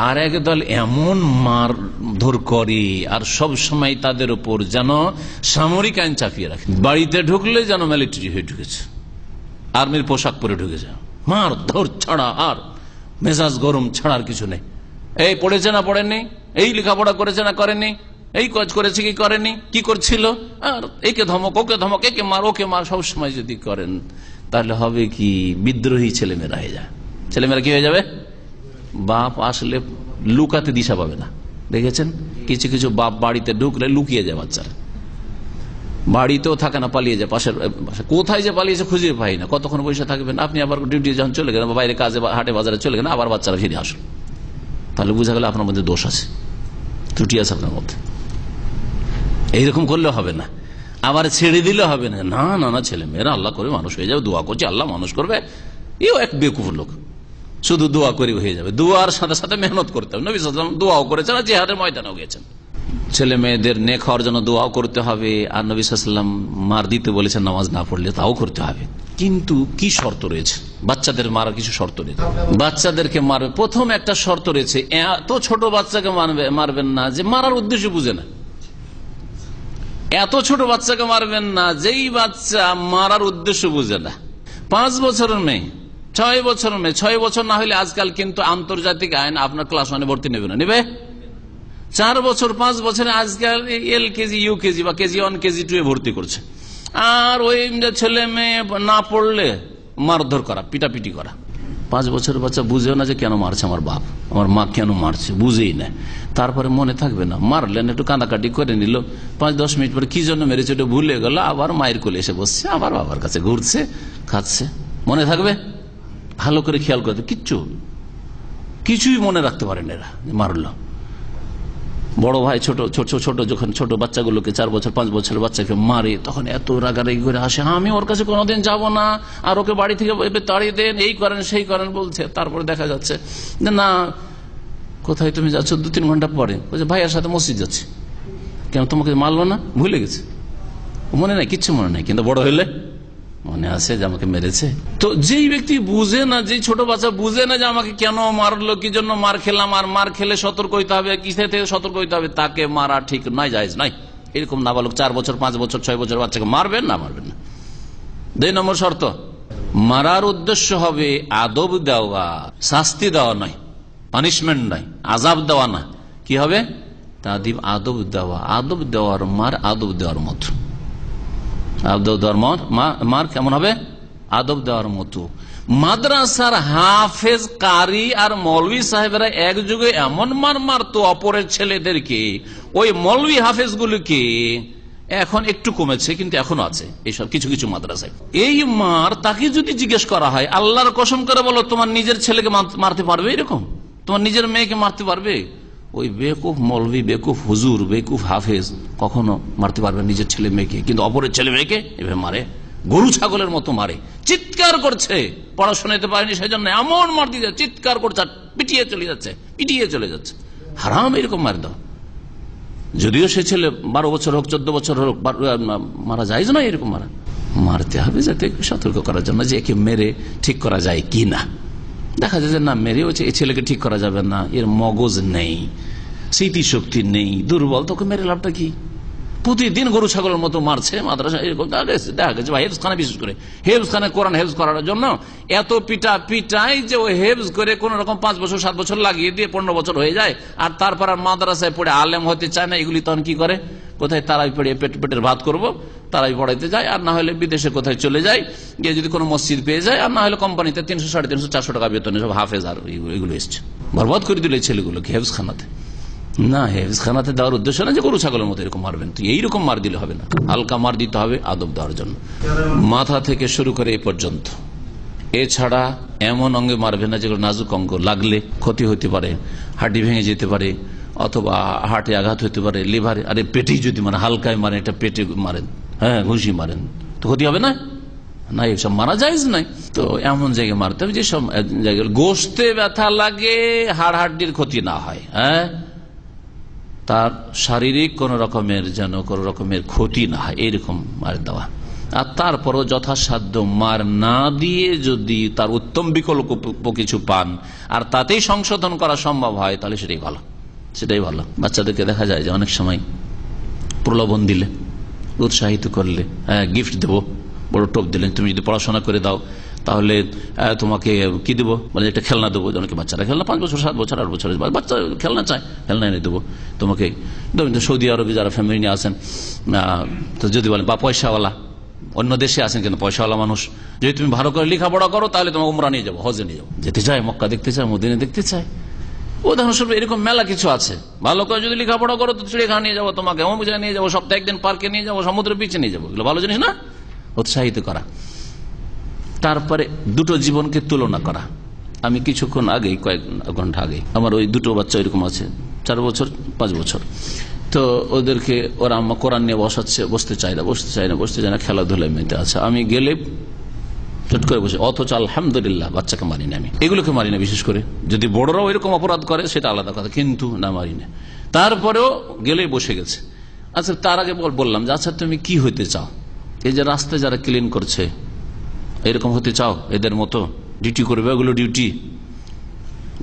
আর একদল এমন মারধর করে আর সব সময় তাদের উপর যেন সামরিক আইন চাপিয়ে রাখে, বাড়িতে ঢুকলে যেন মিলিটারি হয়ে ঢুকেছে, আর্মির পোশাক পরে ঢুকেছে, মারধর ছাড়া আর মেজাজ গরম ছাড়া আর কিছু নেই। এই পড়েছে না পড়েনি, এই লেখাপড়া করেছে না করেনি, এই কাজ করেছে কি করেনি, কি করছিল, আর একে ধমক ওকে ধমক, একে মার ওকে মার, সবসময় যদি করেন তাহলে হবে কি বিদ্রোহী ছেলেমেয়েরা হয়ে যায়। ছেলেমেয়েরা কি হয়ে যাবে, বাপ আসলে লুকাতে দিশা পাবে না। দেখেছেন কিছু কিছু বাপ বাড়িতে ঢুকলে লুকিয়ে যায়, বাচ্চারা বাড়িতেও থাকে না, পালিয়ে যায় পাশের, কোথায় যে পালিয়েছে খুঁজে পাই না। কতক্ষণ বসে থাকবেন আপনি, আবার ডিউটি যখন চলে গেলেন, বাইরে কাজে হাটে বাজারে চলে গেলেন, আবার বাচ্চারা ফিরে আসুন, তাহলে বোঝা গেল আপনার মধ্যে দোষ আছে, ত্রুটি আছে আপনার মধ্যে। এইরকম করলে হবে না, আবার ছেড়ে দিলে হবে না। না না না, ছেলে মেয়েরা আল্লাহ করে মানুষ হয়ে যাবে, দোয়া করছি আল্লাহ মানুষ করবে, এও এক বেকুফ লোক, শুধু দোয়া করে হয়ে যাবে। দোয়ার সাথে সাথে মেহনত করতে হবে। নবী সাল্লাল্লাহু আলাইহি ওয়াসাল্লাম দোয়াও করেছেন, জিহাদের ময়দানেও গেছেন। ছেলে মেয়েদের নেক হওয়ার জন্য দোয়াও করতে হবে, আর নবী সাল্লাল্লাহু আলাইহি ওয়াসাল্লাম মার দিতে বলেছেন, নামাজ না পড়লে তাও করতে হবে। কিন্তু কি শর্ত রয়েছে, বাচ্চাদের মারার কিছু শর্ত রয়েছে। বাচ্চাদেরকে মারবে, প্রথম একটা শর্ত রয়েছে, এত ছোট বাচ্চাকে মারবেন না যে মারার উদ্দেশ্য বুঝে না। এত ছোট বাচ্চাকে মারবেন না যেই বাচ্চা মারার উদ্দেশ্য বুঝে না। 5 বছরের মেয়ে, 6 বছরের মেয়ে, 6 বছর না হলে আজকাল কিন্তু আন্তর্জাতিক আইন আপনার ক্লাস 1-এ ভর্তি নেবে না, নেবে 4 বছর 5 বছরে আজকাল LKG UKG বা KG 1 KG 2 ভর্তি করছে। আর ওই ছেলে মেয়ে না পড়লে মারধর করা, পিটাপিটি করা। 5 বছরের বাচ্চা বুঝেও না যে কেন মারছে আমার বাপ, আমার মা কেন মারছে, বুঝেই না। তারপরে মনে থাকবে না, মারলেন একটু কাঁদাকাটি করে নিল, 5-10 মিনিট পরে কি জন্য মেরেছে ওটা ভুলে গেল, আবার মায়ের কোলে এসে বসছে, আবার বাবার কাছে ঘুরছে, খাচ্ছে, মনে থাকবে? ভালো করে খেয়াল করতে, কিছুই মনে রাখতে পারেন এরা, মারলো। বড় ভাই ছোট যখন ছোট বাচ্চাগুলোকে 4 বছর 5 বছরের বাচ্চাকে মারে, তখন এত রাগারাগি করে আসে, আমি ওর কাছে কোনোদিন যাব না, আর ওকে বাড়ি থেকে তাড়িয়ে দেন, এই করেন সেই করেন বলছে। তারপরে দেখা যাচ্ছে না, কোথায় তুমি যাচ্ছ 2-3 ঘন্টা পরে, বলছে ভাইয়ের সাথে মসজিদ যাচ্ছে। কেন তোমাকে মারলো না, ভুলে গেছে, মনে নাই, কিচ্ছু মনে নাই, কিন্তু বড় হইলে মনে আছে যে আমাকে মেরেছে। তো যেই ব্যক্তি বুঝে না, যেই ছোট বাচ্চা বুঝে না যে আমাকে কেন মারলো, কি জন্য মার খেলাম, আর মার খেলে সতর্ক হইতে হবে, কিসের থেকে সতর্ক হইতে হবে, তাকে মারা ঠিক নয়, জায়েজ নাই। এরকম নাবালক 4 বছর 5 বছর 6 বছর বাচ্চাকে মারবেন না, মারবেন না। 2 নম্বর শর্ত, মারার উদ্দেশ্য হবে আদব দেওয়া, শাস্তি দেওয়া নয়, পানিশমেন্ট নয়, আযাব দেওয়া না। কি হবে? তাদিব, আদব দেওয়া। আদব দেওয়ার মার আদব দেওয়ার মতো। আদব দেওয়ার মার কেমন হবে? আদব দেওয়ার মতো। মাদ্রাসার হাফেজ, কারি আর মৌলভী সাহেবেরা এক যুগে এমন মার মারতো অপরের ছেলেদেরকে, ওই মৌলভী হাফেজ গুলিকে এখন একটু কমেছে, কিন্তু এখনো আছে এইসব কিছু কিছু মাদ্রাসায়। এই মার তাকে যদি জিজ্ঞেস করা হয়, আল্লাহর কসম করে বলো, তোমার নিজের ছেলেকে মারতে পারবে এরকম? তোমার নিজের মেয়েকে মারতে পারবে? ওই বেকুফ মৌলভী, বেকুফ হুজুর, বেকুফ হাফেজ কখনো মারতে পারবে নিজের ছেলে মেয়েকে, কিন্তু অপরের ছেলে মেয়েকে এভাবে মারে, গরু ছাগলের মতো মারে, চিৎকার করছে, পড়াশোনাতে পারেনি সেজন্য এমন মার দিয়ে চিৎকার করছে, পিটিয়ে চলে যাচ্ছে। হারাম এরকম মার দাও। যদিও সে ছেলে 12 বছর হোক, 14 বছর হোক, মারা যায় না, এরকম মারতে হবে যাতে সতর্ক করার জন্য যে একে মেরে ঠিক করা যায় কি না। দেখা যায় যে না, মেরে হচ্ছে এই ছেলেকে ঠিক করা যাবে না, এর মগজ নেই, স্মৃতিশক্তি নেই, দুর্বল, তোকে মেরে লাভটা কি? প্রতিদিন গরু ছাগলের মতো মারছে মাদ্রাসা, এরকম দেখা গেছে। বা হেফজ খানা, বিশেষ করে হেফজ খানা, কোরআন হেফজ করার জন্য এত পিটাই যে ওই হেফজ করে কোন রকম 5 বছর 7 বছর লাগিয়ে দিয়ে 15 বছর হয়ে যায়, আর তারপর আর মাদ্রাসায় পড়ে আলেম হতে চায় না। এগুলি তখন কি করে? কোথায় তারাই পড়ে পেটের ভাত করবো, তারাই পড়াইতে যায়, আর না হলে বিদেশে কোথায় চলে যায়, গিয়ে যদি কোনো মসজিদ পেয়ে যায়, আর না হলে কোম্পানিতে 300, 350, 400 টাকা বেতনে সব হাফেজ আর এগুলো এসছে, বরবাদ করে দিল এই ছেলেগুলোকে হেফজ খানাতে। না, হেফজখানাতে দেওয়ার উদ্দেশ্য না যে গরু ছাগলের মতো এরকম মারবেন, তুই এইরকম মার দিলে হবে না, হালকা মার দিতে হবে আদব দেওয়ার জন্য, মাথা থেকে শুরু করে এই পর্যন্ত। এছাড়া এমন অঙ্গে মারবে না যেগুলো নাজুক অঙ্গ, লাগলে ক্ষতি হতে পারে, হাড্ডি ভেঙে যেতে পারে, অথবা হার্টে আঘাত হতে পারে, লিভারে। আরে পেটেই যদি মানে হালকায় মারেন, এটা পেটে মারেন, হ্যাঁ ঘুষি মারেন, তো ক্ষতি হবে না? না, এসব মারা যায়জ নাই। তো এমন জায়গায় মারতে হবে যেসব জায়গায় গোশতে ব্যথা লাগে, হাড় হাড্ডির ক্ষতি না হয়, হ্যাঁ, তার শারীরিক কোন রকমের যেন কোন রকমের ক্ষতি না হয়, এইরকম মার দেওয়া। আর তারপরও যথাসাধ্য মার না দিয়ে যদি তার উত্তম বিকল্প কিছু পান আর তাতেই সংশোধন করা সম্ভব হয়, তাহলে সেটাই ভালো, সেটাই ভালো। বাচ্চাদেরকে দেখা যায় যে অনেক সময় প্রলোভন দিলে, উৎসাহিত করলে, হ্যাঁ গিফট দেবো, বড় টোপ দিলেন, তুমি যদি পড়াশোনা করে দাও তাহলে তোমাকে কি দেবো, মানে একটা খেলনা দেবো। অনেকে বাচ্চারা খেলনা 5 বছর 7 বছর 8 বছর বাচ্চা খেলনা চায়, খেলনা এনে দেবো তোমাকে। সৌদি আরবে যারা ফ্যামিলি নিয়ে আসেন, তো যদি বলেন, বা পয়সাওয়ালা অন্য দেশে আছেন কিন্তু পয়সাওয়ালা মানুষ, যদি তুমি ভালো করে লেখাপড়া করো তাহলে তোমাকে উমরা নিয়ে যাবো, হজে নিয়ে যাবো, যেতে চায়, মক্কা দেখতে চায়, মদিনা দেখতে চায়। উদাহরণস্বরূপ এরকম মেলা কিছু আছে। ভালো করে যদি লেখাপড়া করো তো চিড়িয়াখানা নিয়ে যাবো, তোমাকে অমুক জায়গায় নিয়ে যাবো, সপ্তাহে একদিন পার্কে নিয়ে যাবো, সমুদ্রের বিচে নিয়ে যাবো, এগুলো ভালো জিনিস না? উৎসাহিত করা। তারপরে দুটো জীবনকে তুলনা করা। আমি কিছুক্ষণ আগেই, কয়েক ঘন্টা আগে, আমার ওই দুটো বাচ্চা এরকম আছে, 4 বছর 5 বছর। তো ওদেরকে ওরা আম্মা কোরআন নিয়ে বসাচ্ছে, বসতে চায় না, খেলাধুলায় মেতে আছে। আমি গেলে চট করে বসে, অথচ আলহামদুলিল্লাহ বাচ্চাকে মারি না, আমি এগুলোকে মারি না। বিশেষ করে যদি বড়রাও এরকম অপরাধ করে সেটা আলাদা কথা, কিন্তু না, মারি না। তারপরেও গেলে বসে গেছে। আচ্ছা, তার আগে বললাম যে আচ্ছা তুমি কি হইতে চাও? এই যে রাস্তায় যারা ক্লিন করছে এরকম হতে চাও? এদের মতো ডিউটি করবে, ওগুলো ডিউটি?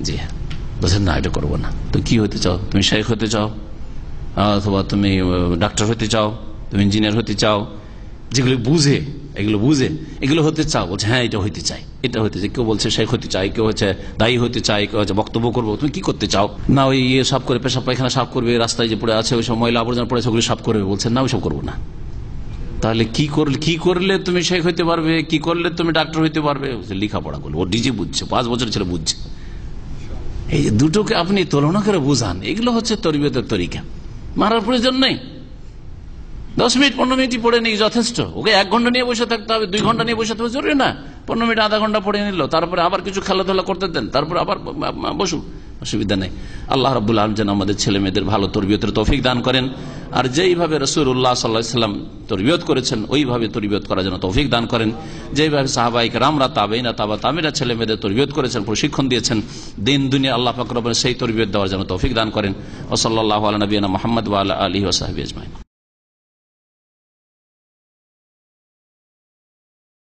জি হ্যাঁ। বলছেন না, এটা করবো না। তো কি হতে চাও? তুমি শেখ হতে চাও, অথবা তুমি ডাক্তার হতে চাও, তুমি ইঞ্জিনিয়ার হতে চাও? যেগুলো বুঝে, এগুলো হতে চাও? বলছে হ্যাঁ, এটা হইতে চাই, এটা হতে চাই। কেউ বলছে শেখ হতে চাই, কেউ হচ্ছে দায়ী হতে চাই, কেউ হচ্ছে বক্তব্য করবো। তুমি কি করতে চাও? না, ওই সাফ করে, পেশাব পায়খানা সাফ করবে, রাস্তায় যে পড়ে আছে ওই সব ময়লা আবর্জনা পড়ে আছে ওগুলো সাফ করবে। বলছেন না, ওইসব করবো না। তাহলে কি করলে তুমি শেখ হইতে পারবে, কি করলে তুমি ডাক্তার হইতে পারবে? লেখাপড়া করলে। ও ডিজে বুঝছে, 5 বছর ছেলে বুঝছে। এই যে দুটোকে আপনি তুলনা করে বুঝান, এগুলো হচ্ছে তরবিয়তের তরিকা। মারার প্রয়োজন নেই, 10 মিনিট 15 মিনিটই পড়ে নিই যথেষ্ট। ওকে 1 ঘন্টা নিয়ে বসে থাকতে হবে, 2 ঘন্টা নিয়ে বসে থাকতে হবে, জরুরি না। 15 মিনিট আধা ঘন্টা পড়ে নিল, তারপরে আবার কিছু খেলাধুলা করতে দেন, তারপরে আবার বসুন, অসুবিধা নেই। আল্লাহ রাব্বুল আলামিন যেন আমাদের ছেলে মেয়েদের ভালো তরবিয়তের তৌফিক দান করেন, আর যেইভাবে রাসূলুল্লাহ সাল্লাল্লাহু আলাইহি ওয়াসাল্লাম তরবিয়ত করেছেন ওইভাবে তরবিয়ত করার জন্য তৌফিক দান করেন। যেইভাবে সাহাবায়ে কেরামরা, তাবেঈনা, তাবা তাবেঈরা ছেলে মেয়েদের তরবিয়ত করেছেন, প্রশিক্ষণ দিয়েছেন, দিন দুনিয়া আল্লাহ পাক রব্বুল সেই তরবিয়ত দেওয়ার জন্য তৌফিক দান করেন। ওয়া সাল্লাল্লাহু আলা নবিয়িনা মুহাম্মদ ওয়া আলা আলিহি ওয়া সাহবিহি আজমাইন।